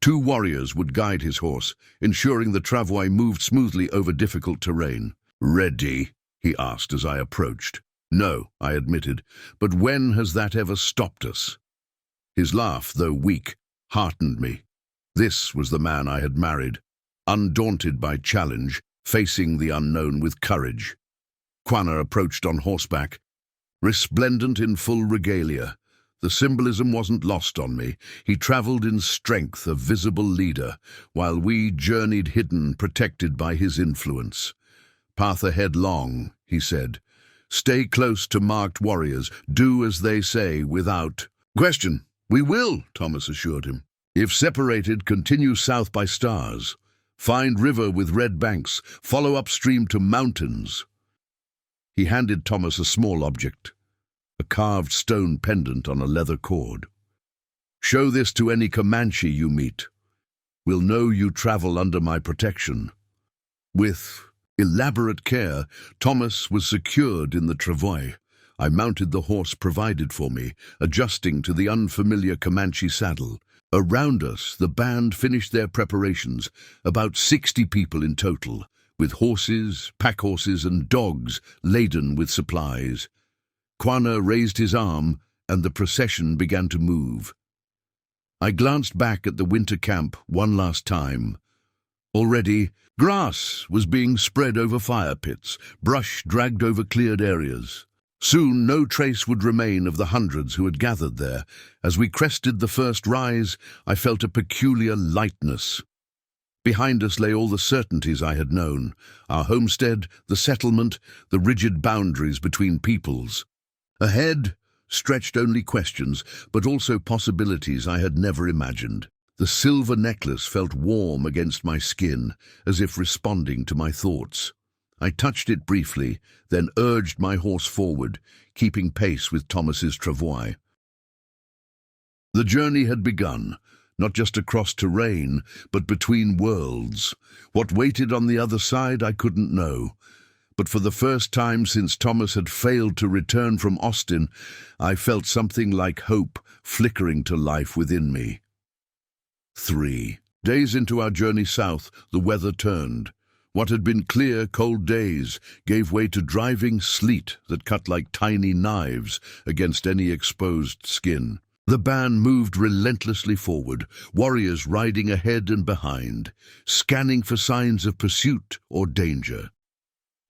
2 warriors would guide his horse, ensuring the travois moved smoothly over difficult terrain. "Ready?" he asked as I approached. "No," I admitted, "but when has that ever stopped us?" His laugh, though weak, heartened me. This was the man I had married, undaunted by challenge, facing the unknown with courage. Quanah approached on horseback, resplendent in full regalia. The symbolism wasn't lost on me. He traveled in strength, a visible leader, while we journeyed hidden, protected by his influence. "Path ahead long," he said. "Stay close to marked warriors. Do as they say without question." "We will," Thomas assured him. "If separated, continue south by stars. Find river with red banks. Follow upstream to mountains." He handed Thomas a small object, a carved stone pendant on a leather cord. "Show this to any Comanche you meet. We'll know you travel under my protection." With elaborate care, Thomas was secured in the travois. I mounted the horse provided for me, adjusting to the unfamiliar Comanche saddle. Around us, the band finished their preparations, about 60 people in total, with horses, pack horses, and dogs laden with supplies. Quanah raised his arm, and the procession began to move. I glanced back at the winter camp one last time. Already, grass was being spread over fire pits, brush dragged over cleared areas. Soon no trace would remain of the hundreds who had gathered there. As we crested the first rise, I felt a peculiar lightness. Behind us lay all the certainties I had known, our homestead, the settlement, the rigid boundaries between peoples. Ahead stretched only questions, but also possibilities I had never imagined. The silver necklace felt warm against my skin, as if responding to my thoughts. I touched it briefly, then urged my horse forward, keeping pace with Thomas's travois. The journey had begun, not just across terrain, but between worlds. What waited on the other side I couldn't know. But for the first time since Thomas had failed to return from Austin, I felt something like hope flickering to life within me. 3 days into our journey south, the weather turned. What had been clear, cold days gave way to driving sleet that cut like tiny knives against any exposed skin. The band moved relentlessly forward, warriors riding ahead and behind, scanning for signs of pursuit or danger.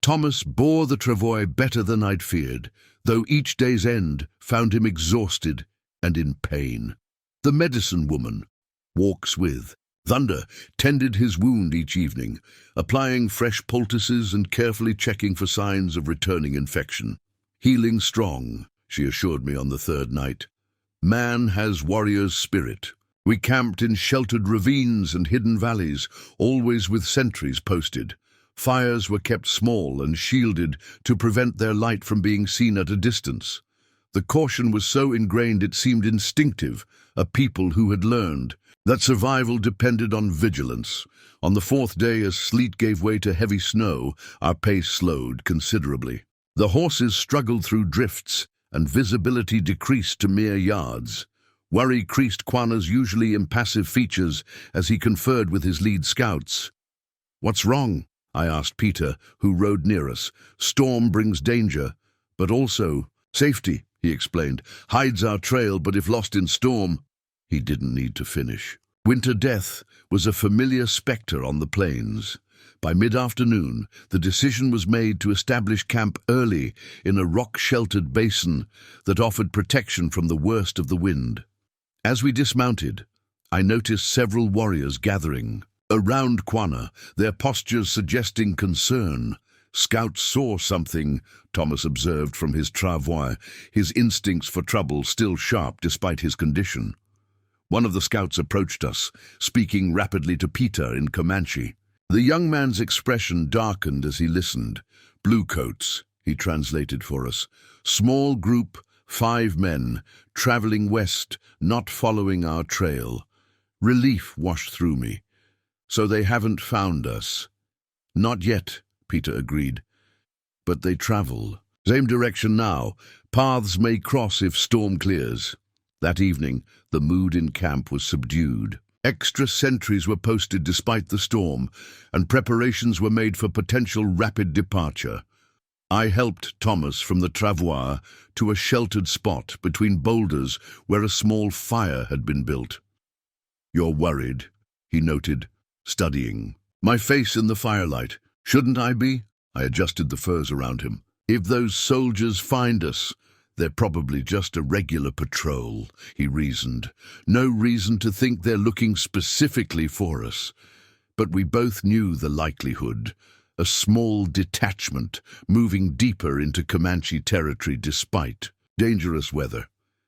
Thomas bore the travois better than I'd feared, though each day's end found him exhausted and in pain. The medicine woman, walks with Thunder, tended his wound each evening, applying fresh poultices and carefully checking for signs of returning infection. Healing strong, she assured me on the third night. Man has warrior's spirit. We camped in sheltered ravines and hidden valleys, always with sentries posted. Fires were kept small and shielded to prevent their light from being seen at a distance. The caution was so ingrained it seemed instinctive, a people who had learned that survival depended on vigilance. On the fourth day, as sleet gave way to heavy snow, our pace slowed considerably. The horses struggled through drifts, and visibility decreased to mere yards. Worry creased Quanah's usually impassive features as he conferred with his lead scouts. "What's wrong?" I asked Peter, who rode near us. "Storm brings danger, but also safety," he explained. "Hides our trail, but if lost in storm..." He didn't need to finish. Winter death was a familiar spectre on the plains. By mid-afternoon, the decision was made to establish camp early in a rock-sheltered basin that offered protection from the worst of the wind. As we dismounted, I noticed several warriors gathering around Quanah, their postures suggesting concern. "Scouts saw something," Thomas observed from his travois, his instincts for trouble still sharp despite his condition. One of the scouts approached us, speaking rapidly to Peter in Comanche. The young man's expression darkened as he listened. "Bluecoats," he translated for us. "Small group, 5 men, traveling west, not following our trail." Relief washed through me. "So they haven't found us." "Not yet," Peter agreed. "But they travel. Same direction now. Paths may cross if storm clears." That evening, the mood in camp was subdued. Extra sentries were posted despite the storm, and preparations were made for potential rapid departure. I helped Thomas from the travois to a sheltered spot between boulders where a small fire had been built. "You're worried," he noted, studying my face in the firelight. "Shouldn't I be?" I adjusted the furs around him. "If those soldiers find us, they're probably just a regular patrol," he reasoned. "No reason to think they're looking specifically for us." But we both knew the likelihood. A small detachment moving deeper into Comanche territory despite dangerous weather.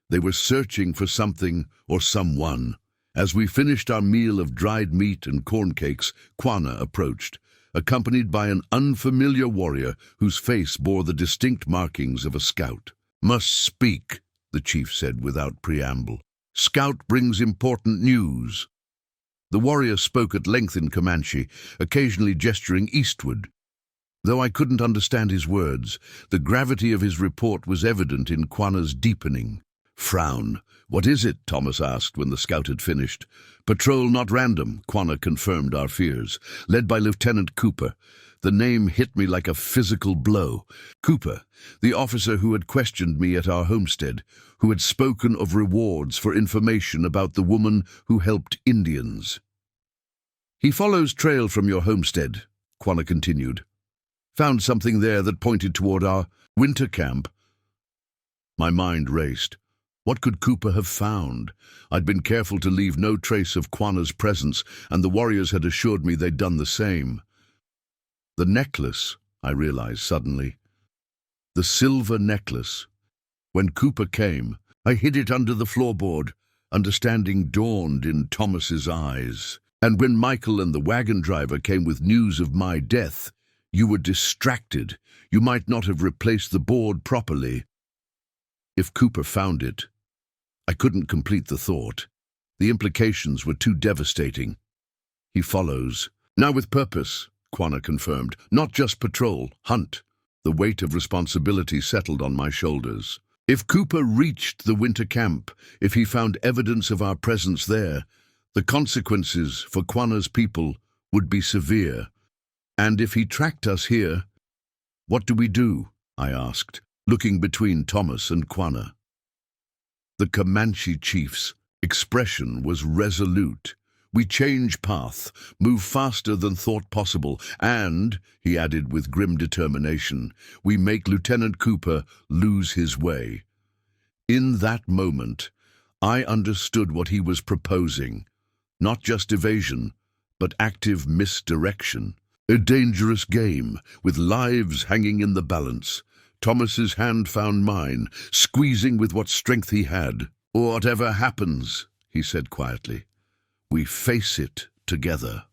They were searching for something or someone. As we finished our meal of dried meat and corn cakes, Quanah approached, accompanied by an unfamiliar warrior whose face bore the distinct markings of a scout. "Must speak," the chief said without preamble. "Scout brings important news." The warrior spoke at length in Comanche, occasionally gesturing eastward. Though I couldn't understand his words, the gravity of his report was evident in Quanah's deepening frown. "What is it?" Thomas asked when the scout had finished. "Patrol not random," Quanah confirmed our fears. "Led by Lieutenant Cooper. The name hit me like a physical blow. Cooper, the officer who had questioned me at our homestead, who had spoken of rewards for information about the woman who helped Indians. "He follows trail from your homestead," Quanah continued. "Found something there that pointed toward our winter camp." My mind raced. What could Cooper have found? I'd been careful to leave no trace of Quanah's presence, and the warriors had assured me they'd done the same. The necklace, I realized suddenly. The silver necklace. When Cooper came, I hid it under the floorboard. Understanding dawned in Thomas's eyes. And when Michael and the wagon driver came with news of my death, you were distracted. You might not have replaced the board properly. If Cooper found it, I couldn't complete the thought. The implications were too devastating. "He follows. Now with purpose," Quanah confirmed. "Not just patrol, hunt." The weight of responsibility settled on my shoulders. If Cooper reached the winter camp, if he found evidence of our presence there, the consequences for Quanah's people would be severe. And if he tracked us here, what do we do? I asked, looking between Thomas and Quanah. The Comanche chief's expression was resolute. "We change path, move faster than thought possible, and," he added with grim determination, "we make Lieutenant Cooper lose his way." In that moment, I understood what he was proposing. Not just evasion, but active misdirection. A dangerous game, with lives hanging in the balance. Thomas's hand found mine, squeezing with what strength he had. "Whatever happens," he said quietly, "we face it together."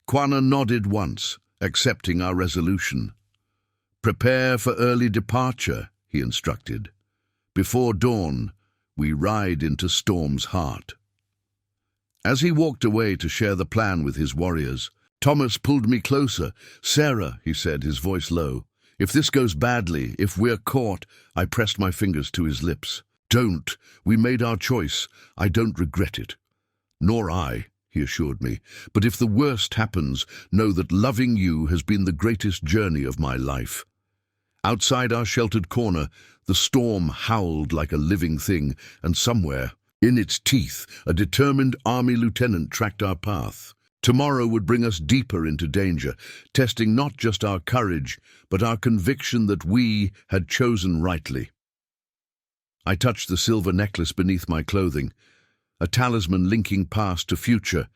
Quanah nodded once, accepting our resolution. "Prepare for early departure," he instructed. "Before dawn, we ride into Storm's heart." As he walked away to share the plan with his warriors, Thomas pulled me closer. "Sarah," he said, his voice low, "if this goes badly, if we're caught," I pressed my fingers to his lips. "Don't. We made our choice. I don't regret it." "Nor I," he assured me. "But if the worst happens, know that loving you has been the greatest journey of my life." Outside our sheltered corner, the storm howled like a living thing, and somewhere, in its teeth, a determined army lieutenant tracked our path. Tomorrow would bring us deeper into danger, testing not just our courage, but our conviction that we had chosen rightly. I touched the silver necklace beneath my clothing, a talisman linking past to future,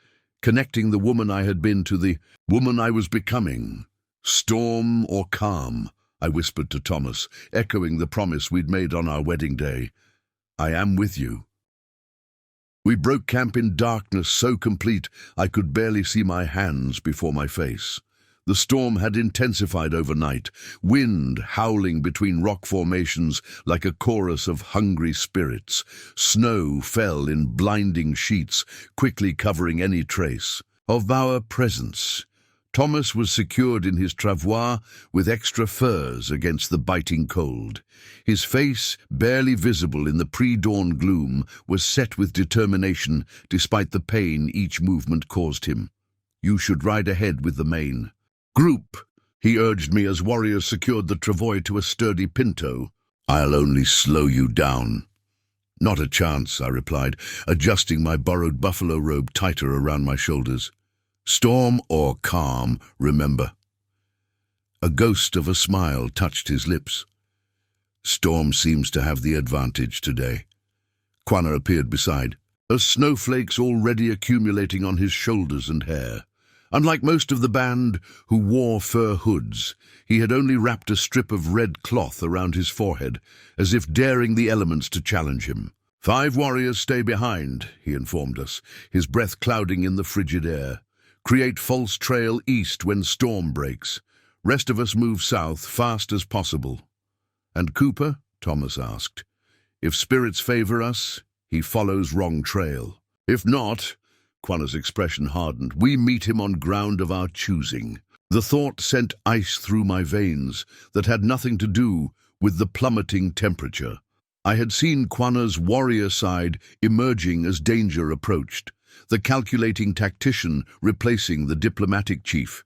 connecting the woman I had been to the woman I was becoming. "Storm or calm," I whispered to Thomas, echoing the promise we'd made on our wedding day. "I am with you." We broke camp in darkness so complete I could barely see my hands before my face. The storm had intensified overnight, wind howling between rock formations like a chorus of hungry spirits. Snow fell in blinding sheets, quickly covering any trace of our presence. Thomas was secured in his travois with extra furs against the biting cold. His face, barely visible in the pre-dawn gloom, was set with determination despite the pain each movement caused him. "You should ride ahead with the mane." "Group," he urged me as warriors secured the travois to a sturdy pinto. "I'll only slow you down." "Not a chance," I replied, adjusting my borrowed buffalo robe tighter around my shoulders. "Storm or calm, remember." A ghost of a smile touched his lips. "Storm seems to have the advantage today." Quanah appeared beside, snowflakes already accumulating on his shoulders and hair. Unlike most of the band, who wore fur hoods, he had only wrapped a strip of red cloth around his forehead, as if daring the elements to challenge him. "5 warriors stay behind," he informed us, his breath clouding in the frigid air. "Create false trail east when storm breaks. Rest of us move south fast as possible." "And Cooper?" Thomas asked. "If spirits favor us, he follows wrong trail. If not," Quanah's expression hardened, "we meet him on ground of our choosing." The thought sent ice through my veins that had nothing to do with the plummeting temperature. I had seen Quanah's warrior side emerging as danger approached, the calculating tactician replacing the diplomatic chief.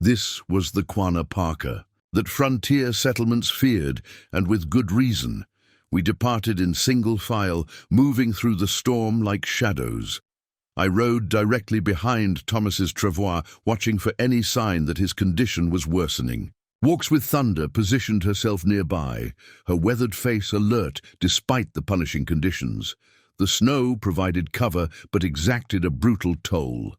This was the Quanah Parker that frontier settlements feared, and with good reason. We departed in single file, moving through the storm like shadows. I rode directly behind Thomas's travois, watching for any sign that his condition was worsening. Walks with Thunder positioned herself nearby, her weathered face alert despite the punishing conditions. The snow provided cover but exacted a brutal toll.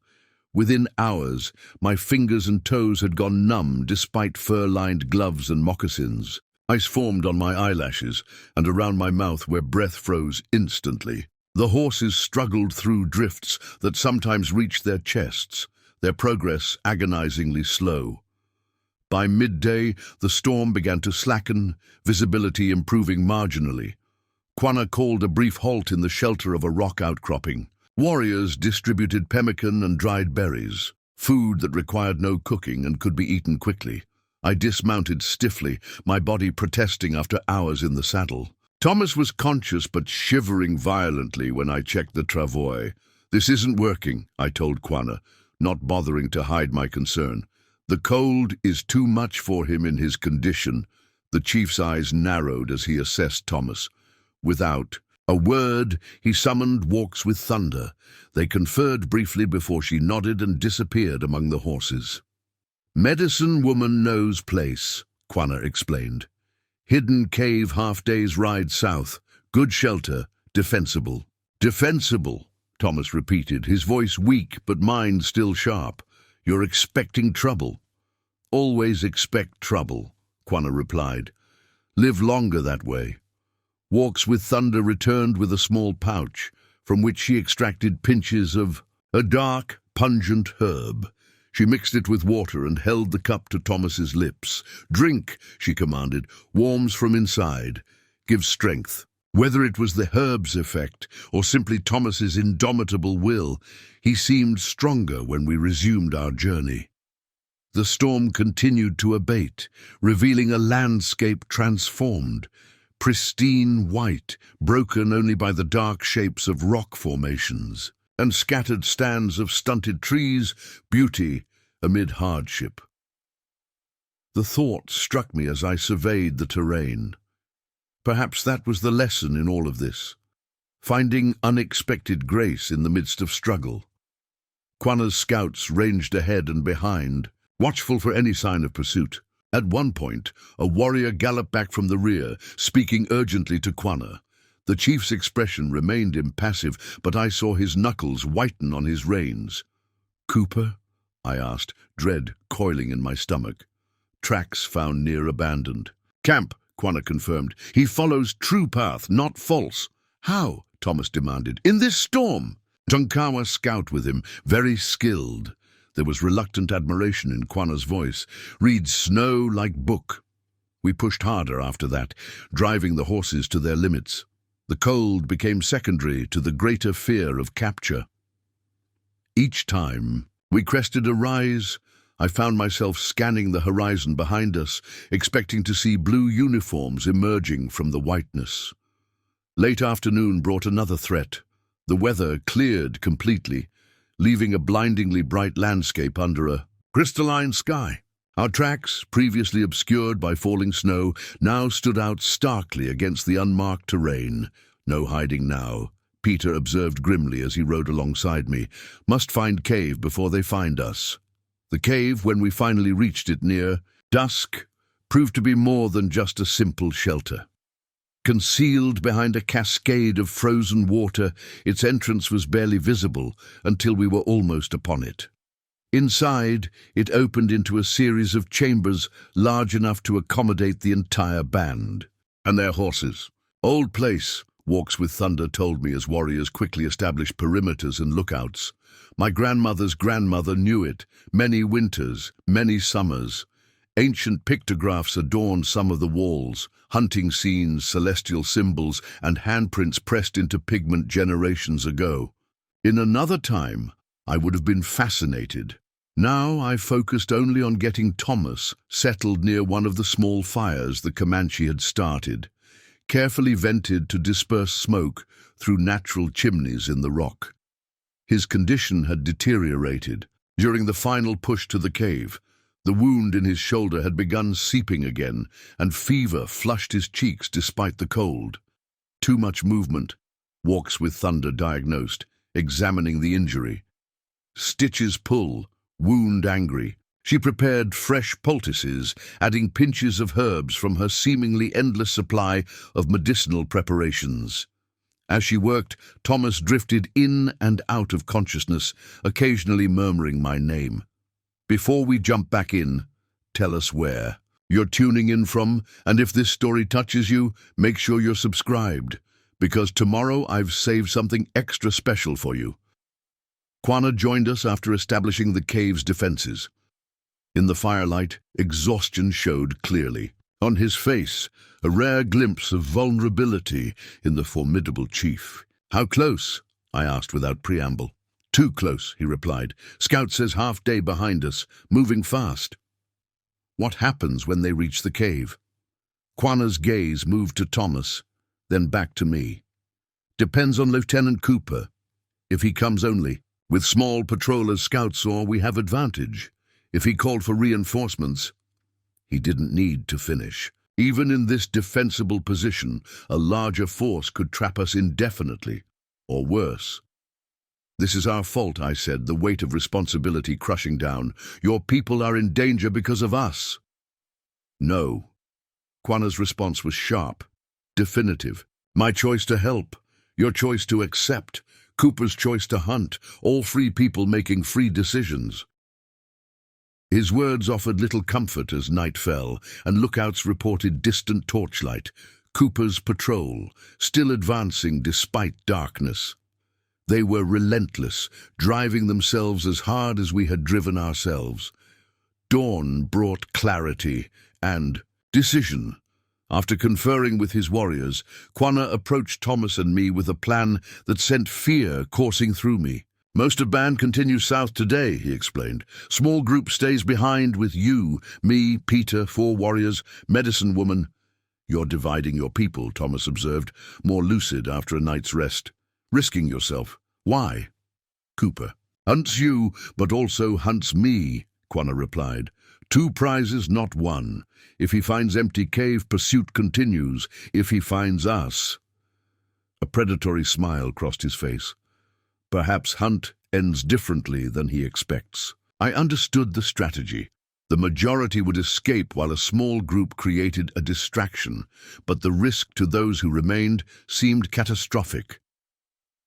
Within hours, my fingers and toes had gone numb despite fur-lined gloves and moccasins. Ice formed on my eyelashes and around my mouth where breath froze instantly. The horses struggled through drifts that sometimes reached their chests, their progress agonizingly slow. By midday, the storm began to slacken, visibility improving marginally. Quanah called a brief halt in the shelter of a rock outcropping. Warriors distributed pemmican and dried berries, food that required no cooking and could be eaten quickly. I dismounted stiffly, my body protesting after hours in the saddle. Thomas was conscious but shivering violently when I checked the travois. "This isn't working," I told Quanah, not bothering to hide my concern. "The cold is too much for him in his condition." The chief's eyes narrowed as he assessed Thomas. Without a word, he summoned Walks with Thunder. They conferred briefly before she nodded and disappeared among the horses. "Medicine Woman knows place," Quanah explained. "Hidden cave half-day's ride south. Good shelter. Defensible." "Defensible," Thomas repeated, his voice weak but mind still sharp. "You're expecting trouble." "Always expect trouble," Quanah replied. "Live longer that way." Walks with Thunder returned with a small pouch, from which she extracted pinches of a dark, pungent herb. She mixed it with water and held the cup to Thomas's lips. "Drink," she commanded. "Warms from inside. Gives strength." Whether it was the herb's effect or simply Thomas's indomitable will, he seemed stronger when we resumed our journey. The storm continued to abate, revealing a landscape transformed. Pristine white, broken only by the dark shapes of rock formations, and scattered stands of stunted trees, beauty amid hardship. The thought struck me as I surveyed the terrain. Perhaps that was the lesson in all of this, finding unexpected grace in the midst of struggle. Quanah's scouts ranged ahead and behind, watchful for any sign of pursuit. At one point, a warrior galloped back from the rear, speaking urgently to Quanah. The chief's expression remained impassive, but I saw his knuckles whiten on his reins. "Cooper?" I asked, dread coiling in my stomach. "Tracks found near abandoned." "Camp," Quanah confirmed. "He follows true path, not false." "How?" Thomas demanded. "In this storm." Tonkawa scout with him, very skilled. There was reluctant admiration in Quanah's voice. "Reads snow like book." We pushed harder after that, driving the horses to their limits. The cold became secondary to the greater fear of capture. Each time we crested a rise, I found myself scanning the horizon behind us, expecting to see blue uniforms emerging from the whiteness. Late afternoon brought another threat. The weather cleared completely, leaving a blindingly bright landscape under a crystalline sky. Our tracks, previously obscured by falling snow, now stood out starkly against the unmarked terrain. "No hiding now," Peter observed grimly as he rode alongside me. "Must find cave before they find us." The cave, when we finally reached it near dusk, proved to be more than just a simple shelter. Concealed behind a cascade of frozen water, its entrance was barely visible until we were almost upon it. Inside, it opened into a series of chambers large enough to accommodate the entire band. "And their horses." "Old place," Walks with Thunder told me as warriors quickly established perimeters and lookouts. "My grandmother's grandmother knew it. Many winters, many summers. Ancient pictographs adorned some of the walls, hunting scenes, celestial symbols, and handprints pressed into pigment generations ago. In another time, I would have been fascinated. Now I focused only on getting Thomas settled near one of the small fires the Comanche had started, carefully vented to disperse smoke through natural chimneys in the rock. His condition had deteriorated. During the final push to the cave, The wound in his shoulder had begun seeping again, and fever flushed his cheeks despite the cold. Too much movement, Walks with Thunder diagnosed, examining the injury. Stitches pull, wound angry. She prepared fresh poultices, adding pinches of herbs from her seemingly endless supply of medicinal preparations. As she worked, Thomas drifted in and out of consciousness, occasionally murmuring my name. Before we jump back in, tell us where you're tuning in from, and if this story touches you, make sure you're subscribed, because tomorrow I've saved something extra special for you. Quanah joined us after establishing the cave's defenses. In the firelight, exhaustion showed clearly. On his face, a rare glimpse of vulnerability in the formidable chief. "How close?" I asked without preamble. "Too close," he replied. "Scout says half-day behind us, moving fast." "What happens when they reach the cave?" Quanah's gaze moved to Thomas, then back to me. "Depends on Lieutenant Cooper. If he comes only. With small patrol as Scout saw, we have advantage. If he called for reinforcements, he didn't need to finish. Even in this defensible position, a larger force could trap us indefinitely, or worse. "This is our fault," I said, the weight of responsibility crushing down. "Your people are in danger because of us." "No." Quanah's response was sharp, definitive. "My choice to help, your choice to accept, Cooper's choice to hunt, all free people making free decisions." His words offered little comfort as night fell, and lookouts reported distant torchlight. Cooper's patrol, still advancing despite darkness. They were relentless, driving themselves as hard as we had driven ourselves. Dawn brought clarity and decision. After conferring with his warriors, Quanah approached Thomas and me with a plan that sent fear coursing through me. "Most of band continues south today," he explained. "Small group stays behind with you, me, Peter, 4 warriors, medicine woman." "You're dividing your people," Thomas observed, more lucid after a night's rest. "Risking yourself. Why?" "Cooper hunts you, but also hunts me," Quanah replied. "2 prizes, not 1. If he finds empty cave, pursuit continues. If he finds us—" A predatory smile crossed his face. "Perhaps hunt ends differently than he expects." I understood the strategy. The majority would escape while a small group created a distraction, but the risk to those who remained seemed catastrophic.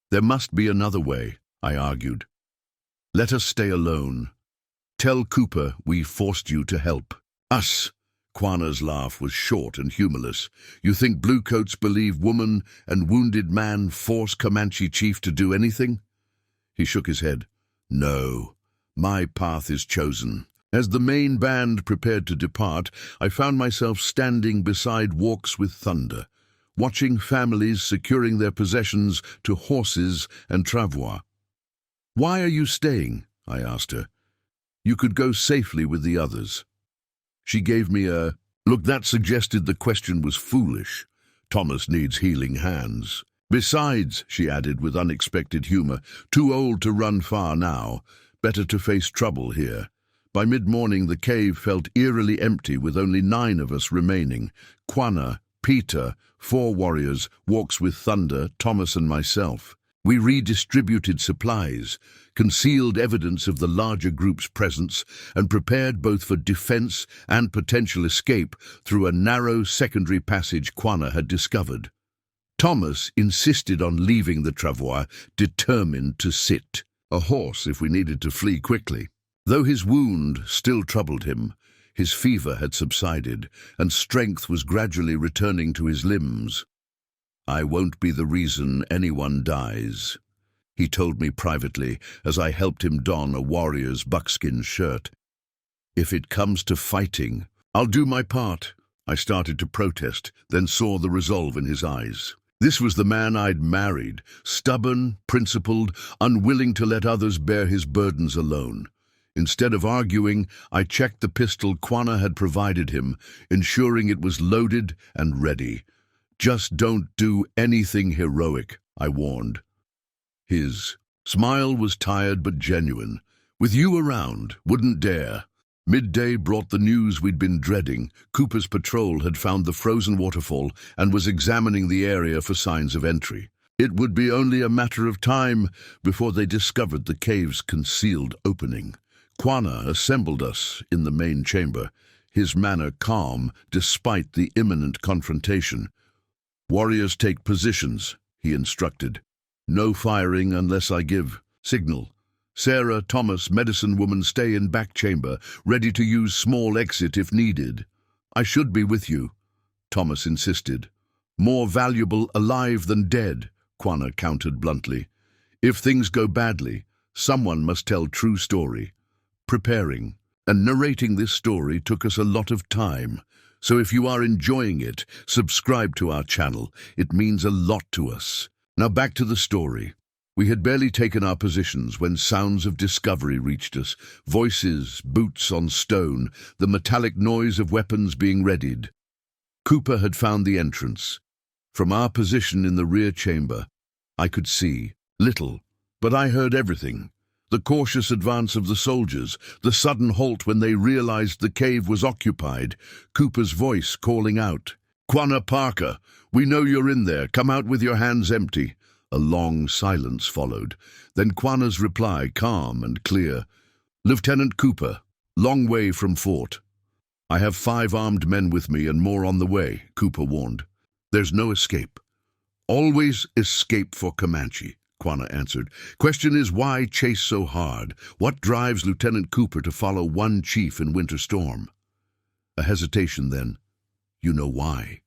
"There must be another way," I argued. "Let us stay alone. Tell Cooper we forced you to help." "Us?" Quanah's laugh was short and humorless. "You think bluecoats believe woman and wounded man force Comanche chief to do anything?" He shook his head. "No, my path is chosen." As the main band prepared to depart, I found myself standing beside Walks with Thunder, watching families securing their possessions to horses and travois. "Why are you staying?" I asked her. "You could go safely with the others." She gave me a look that suggested the question was foolish. Thomas needs healing hands. "Besides," she added with unexpected humor, "too old to run far now. Better to face trouble here." By mid-morning, the cave felt eerily empty with only 9 of us remaining. Quanah, Peter, 4 warriors, Walks with Thunder, Thomas and myself. We redistributed supplies, concealed evidence of the larger group's presence, and prepared both for defense and potential escape through a narrow secondary passage Quanah had discovered. Thomas insisted on leaving the travois, determined to sit, a horse if we needed to flee quickly. Though his wound still troubled him, his fever had subsided, and strength was gradually returning to his limbs. "I won't be the reason anyone dies," he told me privately as I helped him don a warrior's buckskin shirt. "If it comes to fighting, I'll do my part." I started to protest, then saw the resolve in his eyes. This was the man I'd married, stubborn, principled, unwilling to let others bear his burdens alone. Instead of arguing, I checked the pistol Quanah had provided him, ensuring it was loaded and ready. "Just don't do anything heroic," I warned. His smile was tired but genuine. "With you around, wouldn't dare." Midday brought the news we'd been dreading. Cooper's patrol had found the frozen waterfall and was examining the area for signs of entry. It would be only a matter of time before they discovered the cave's concealed opening. Quana assembled us in the main chamber, his manner calm despite the imminent confrontation. "Warriors, take positions," he instructed. "No firing unless I give signal. Sarah, Thomas, medicine woman, stay in back chamber, ready to use small exit if needed." "I should be with you," Thomas insisted. "More valuable alive than dead," Quana countered bluntly. "If things go badly, someone must tell true story." Preparing and narrating this story took us a lot of time, so if you are enjoying it, subscribe to our channel. It means a lot to us. Now back to the story. We had barely taken our positions when sounds of discovery reached us. Voices, boots on stone, the metallic noise of weapons being readied. Cooper had found the entrance. From our position in the rear chamber, I could see little, but I heard everything. The cautious advance of the soldiers, the sudden halt when they realized the cave was occupied, Cooper's voice calling out, "Quana Parker, we know you're in there. Come out with your hands empty." A long silence followed. Then Quana's reply, calm and clear, "Lieutenant Cooper, long way from fort." "I have 5 armed men with me and more on the way," Cooper warned. "There's no escape." "Always escape for Comanche," Quana answered. "Question is, why chase so hard? What drives Lieutenant Cooper to follow one chief in winter storm?" A hesitation then. "You know why.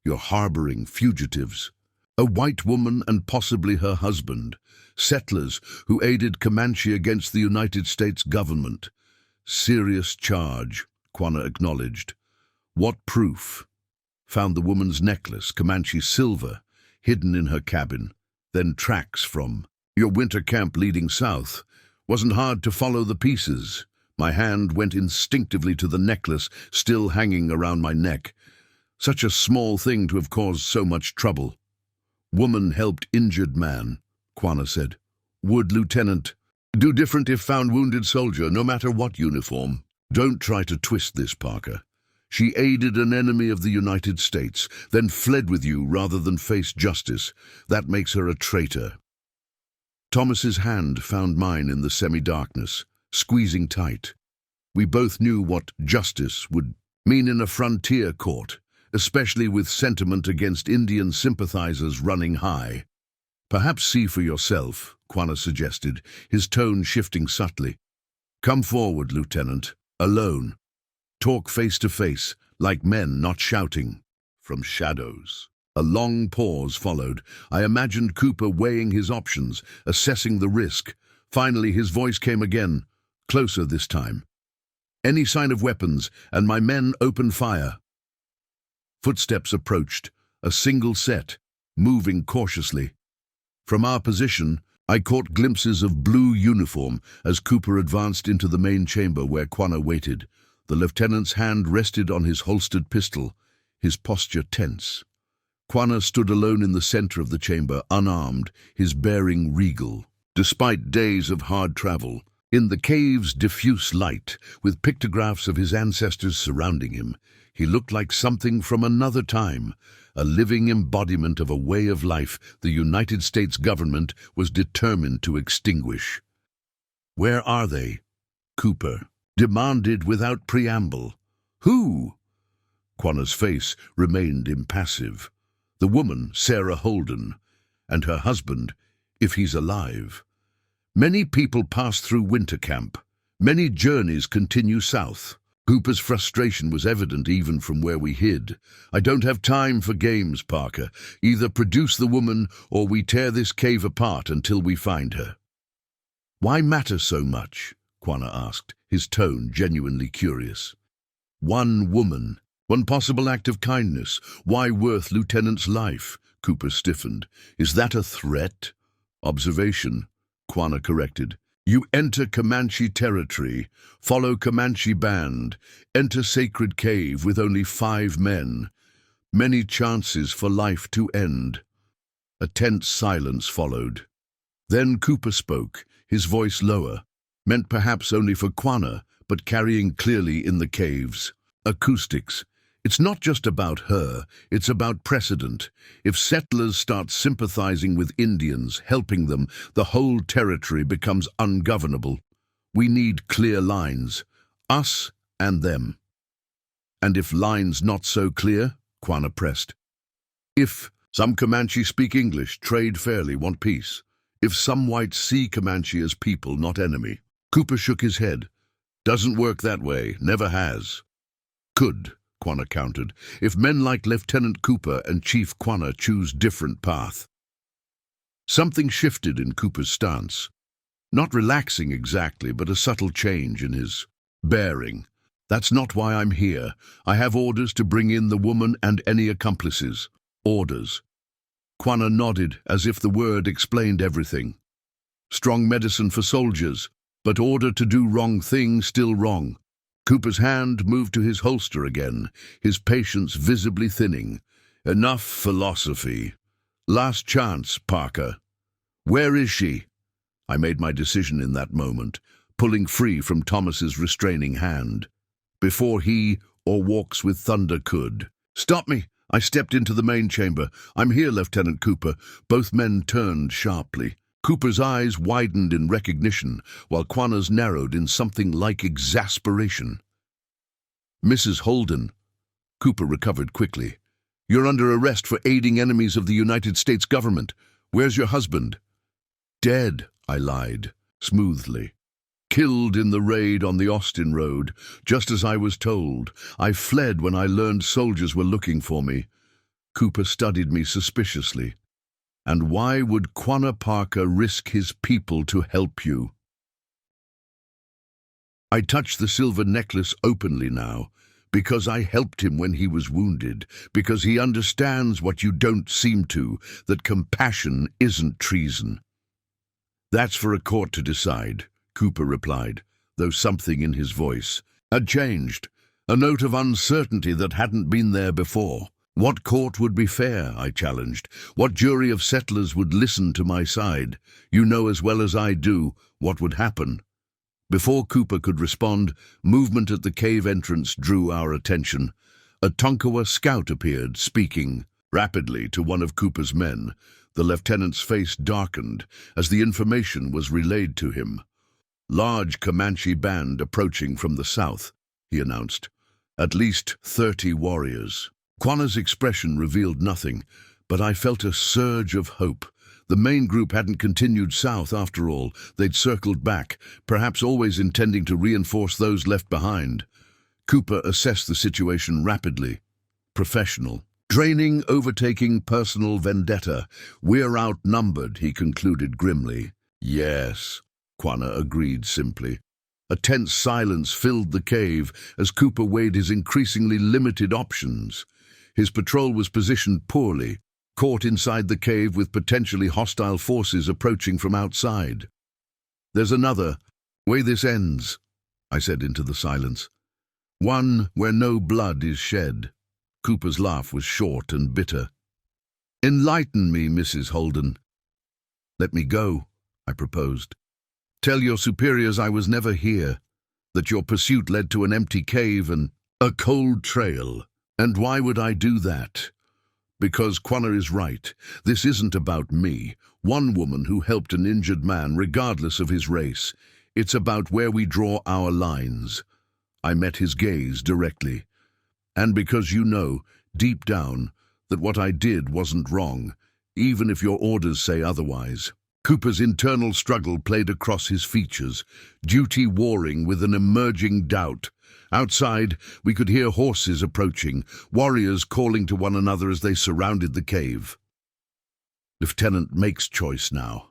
You're harboring fugitives. A white woman and possibly her husband. Settlers who aided Comanche against the United States government." "Serious charge," Quana acknowledged. "What proof?" "Found the woman's necklace, Comanche silver, hidden in her cabin. Then tracks from your winter camp leading south. Wasn't hard to follow the pieces." My hand went instinctively to the necklace still hanging around my neck. Such a small thing to have caused so much trouble. "Woman helped injured man," Quana said. "Would Lieutenant do different if found wounded soldier, no matter what uniform?" "Don't try to twist this, Parker. She aided an enemy of the United States, then fled with you rather than face justice. That makes her a traitor." Thomas's hand found mine in the semi-darkness, squeezing tight. We both knew what justice would mean in a frontier court, especially with sentiment against Indian sympathizers running high. "Perhaps see for yourself," Quana suggested, his tone shifting subtly. "Come forward, Lieutenant, alone. Talk face to face, like men, not shouting." From shadows. A long pause followed. I imagined Cooper weighing his options, assessing the risk. Finally, his voice came again, closer this time. "Any sign of weapons, and my men open fire." Footsteps approached, a single set, moving cautiously. From our position, I caught glimpses of blue uniform as Cooper advanced into the main chamber where Quana waited. The lieutenant's hand rested on his holstered pistol, his posture tense. Quana stood alone in the center of the chamber, unarmed, his bearing regal. Despite days of hard travel, in the cave's diffuse light, with pictographs of his ancestors surrounding him, he looked like something from another time, a living embodiment of a way of life the United States government was determined to extinguish. "Where are they?" Cooper demanded without preamble. "Who?" Quana's face remained impassive. "The woman, Sarah Holden, and her husband, if he's alive. Many people pass through winter camp. Many journeys continue south." Cooper's frustration was evident even from where we hid. "I don't have time for games, Parker. Either produce the woman or we tear this cave apart until we find her." "Why matter so much?" Quana asked, his tone genuinely curious. "One woman, one possible act of kindness. Why worth Lieutenant's life?" Cooper stiffened. "Is that a threat?" "Observation," Quana corrected. "You enter Comanche territory, follow Comanche band, enter sacred cave with only 5 men. Many chances for life to end." A tense silence followed. Then Cooper spoke, his voice lower, meant perhaps only for Quana, but carrying clearly in the caves. Acoustics. It's not just about her, it's about precedent. If settlers start sympathizing with Indians, helping them, the whole territory becomes ungovernable. We need clear lines, us and them. And if lines not so clear, Quanah pressed. If some Comanche speak English, trade fairly, want peace. If some whites see Comanche as people, not enemy. Cooper shook his head. Doesn't work that way, never has. Could, Quanah countered, if men like Lieutenant Cooper and Chief Quanah choose different path. Something shifted in Cooper's stance. Not relaxing exactly, but a subtle change in his bearing. That's not why I'm here. I have orders to bring in the woman and any accomplices. Orders. Quanah nodded as if the word explained everything. Strong medicine for soldiers, but order to do wrong thing still wrong. Cooper's hand moved to his holster again, his patience visibly thinning. Enough philosophy. Last chance, Parker. Where is she? I made my decision in that moment, pulling free from Thomas's restraining hand. Before he or Walks with Thunder could. Stop me! I stepped into the main chamber. I'm here, Lieutenant Cooper. Both men turned sharply. Cooper's eyes widened in recognition, while Quanah's narrowed in something like exasperation. Mrs. Holden. Cooper recovered quickly. You're under arrest for aiding enemies of the United States government. Where's your husband? Dead, I lied, smoothly. Killed in the raid on the Austin Road, just as I was told. I fled when I learned soldiers were looking for me. Cooper studied me suspiciously. And why would Quanah Parker risk his people to help you? I touched the silver necklace openly now, because I helped him when he was wounded, because he understands what you don't seem to, that compassion isn't treason. That's for a court to decide, Cooper replied, though something in his voice had changed, a note of uncertainty that hadn't been there before. What court would be fair, I challenged. What jury of settlers would listen to my side? You know as well as I do what would happen. Before Cooper could respond, movement at the cave entrance drew our attention. A Tonkawa scout appeared, speaking rapidly to one of Cooper's men. The lieutenant's face darkened as the information was relayed to him. Large Comanche band approaching from the south, he announced. At least 30 warriors. Quanah's expression revealed nothing, but I felt a surge of hope. The main group hadn't continued south after all. They'd circled back, perhaps always intending to reinforce those left behind. Cooper assessed the situation rapidly. Professional. Draining, overtaking, personal vendetta. We're outnumbered, he concluded grimly. Yes, Quanah agreed simply. A tense silence filled the cave as Cooper weighed his increasingly limited options. His patrol was positioned poorly, caught inside the cave with potentially hostile forces approaching from outside. There's another way this ends, I said into the silence. One where no blood is shed. Cooper's laugh was short and bitter. Enlighten me, Mrs. Holden. Let me go, I proposed. Tell your superiors I was never here, that your pursuit led to an empty cave and a cold trail. And why would I do that? Because Quanah is right. This isn't about me, one woman who helped an injured man regardless of his race. It's about where we draw our lines. I met his gaze directly. And because you know, deep down, that what I did wasn't wrong, even if your orders say otherwise. Cooper's internal struggle played across his features, duty warring with an emerging doubt. Outside, we could hear horses approaching, warriors calling to one another as they surrounded the cave. Lieutenant makes choice now,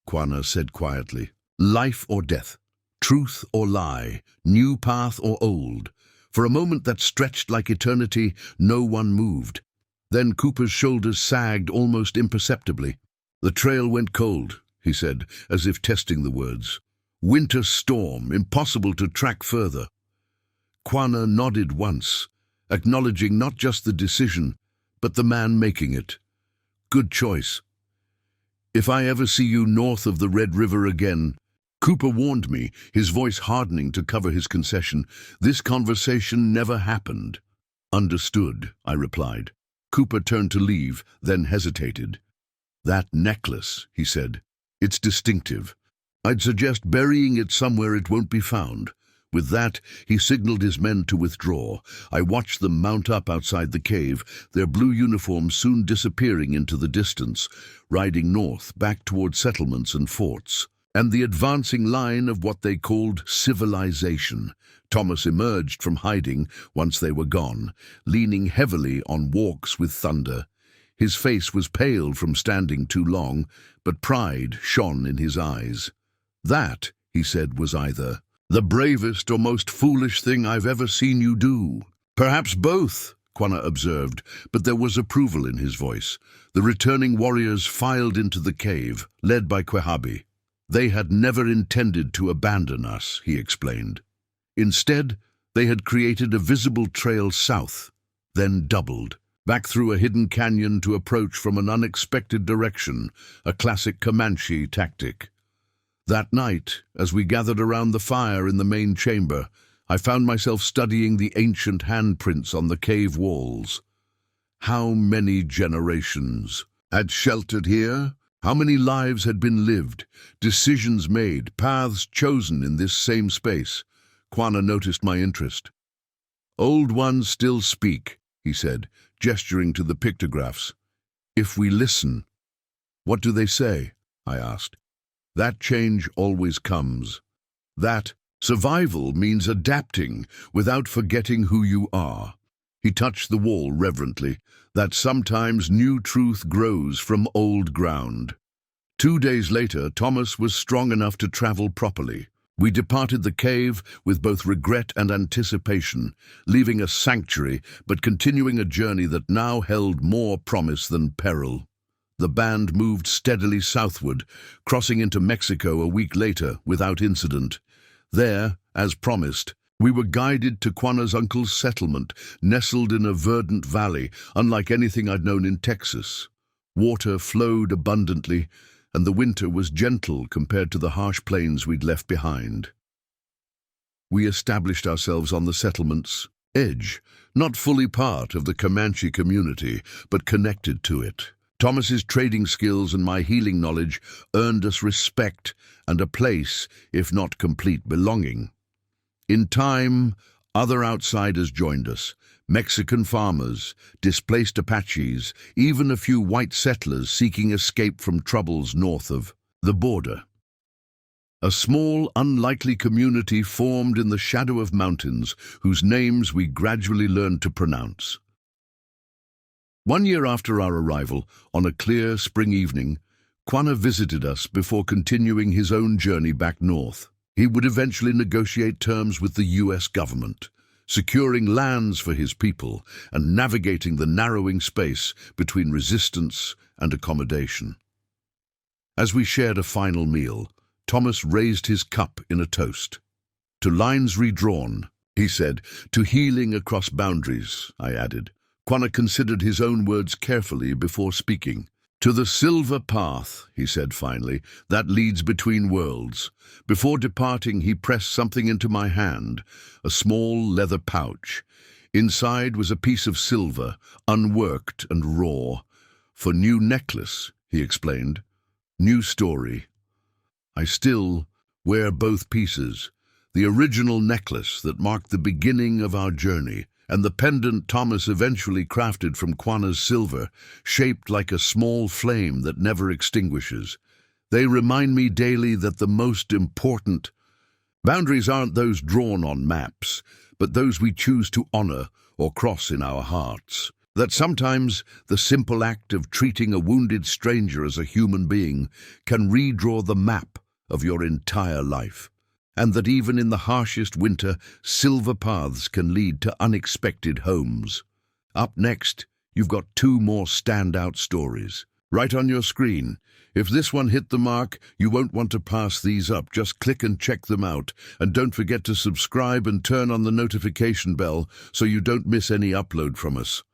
Quanah said quietly. Life or death, truth or lie, new path or old. For a moment that stretched like eternity, no one moved. Then Cooper's shoulders sagged almost imperceptibly. The trail went cold, he said, as if testing the words. Winter storm, impossible to track further. Quanah nodded once, acknowledging not just the decision, but the man making it. Good choice. If I ever see you north of the Red River again, Cooper warned me, his voice hardening to cover his concession. This conversation never happened. Understood, I replied. Cooper turned to leave, then hesitated. That necklace, he said. It's distinctive. I'd suggest burying it somewhere it won't be found. With that, he signaled his men to withdraw. I watched them mount up outside the cave, their blue uniforms soon disappearing into the distance, riding north, back toward settlements and forts, and the advancing line of what they called civilization. Thomas emerged from hiding once they were gone, leaning heavily on Walks with Thunder. His face was pale from standing too long, but pride shone in his eyes. That, he said, was either the bravest or most foolish thing I've ever seen you do. Perhaps both, Quanah observed, but there was approval in his voice. The returning warriors filed into the cave, led by Quehabi. They had never intended to abandon us, he explained. Instead, they had created a visible trail south, then doubled, back through a hidden canyon to approach from an unexpected direction, a classic Comanche tactic. That night, as we gathered around the fire in the main chamber, I found myself studying the ancient handprints on the cave walls. How many generations had sheltered here? How many lives had been lived, decisions made, paths chosen in this same space? Quanah noticed my interest. Old ones still speak, he said, gesturing to the pictographs. If we listen. What do they say? I asked. That change always comes. That survival means adapting without forgetting who you are. He touched the wall reverently, that sometimes new truth grows from old ground. 2 days later, Thomas was strong enough to travel properly. We departed the cave with both regret and anticipation, leaving a sanctuary but continuing a journey that now held more promise than peril. The band moved steadily southward, crossing into Mexico a week later without incident. There, as promised, we were guided to Quanah's uncle's settlement, nestled in a verdant valley, unlike anything I'd known in Texas. Water flowed abundantly, and the winter was gentle compared to the harsh plains we'd left behind. We established ourselves on the settlement's edge, not fully part of the Comanche community, but connected to it. Thomas's trading skills and my healing knowledge earned us respect and a place, if not complete belonging. In time, other outsiders joined us, Mexican farmers, displaced Apaches, even a few white settlers seeking escape from troubles north of the border. A small, unlikely community formed in the shadow of mountains, whose names we gradually learned to pronounce. 1 year after our arrival, on a clear spring evening, Quanah visited us before continuing his own journey back north. He would eventually negotiate terms with the U.S. government, securing lands for his people and navigating the narrowing space between resistance and accommodation. As we shared a final meal, Thomas raised his cup in a toast. To lines redrawn, he said, to healing across boundaries, I added. Quanah considered his own words carefully before speaking. To the silver path, he said finally, that leads between worlds. Before departing, he pressed something into my hand, a small leather pouch. Inside was a piece of silver, unworked and raw. For new necklace, he explained. New story. I still wear both pieces, the original necklace that marked the beginning of our journey, and the pendant Thomas eventually crafted from Quanah's silver, shaped like a small flame that never extinguishes. They remind me daily that the most important boundaries aren't those drawn on maps, but those we choose to honor or cross in our hearts. That sometimes the simple act of treating a wounded stranger as a human being can redraw the map of your entire life. And that even in the harshest winter, silver paths can lead to unexpected homes. Up next, you've got 2 more standout stories, right on your screen. If this one hit the mark, you won't want to pass these up. Just click and check them out. And don't forget to subscribe and turn on the notification bell so you don't miss any upload from us.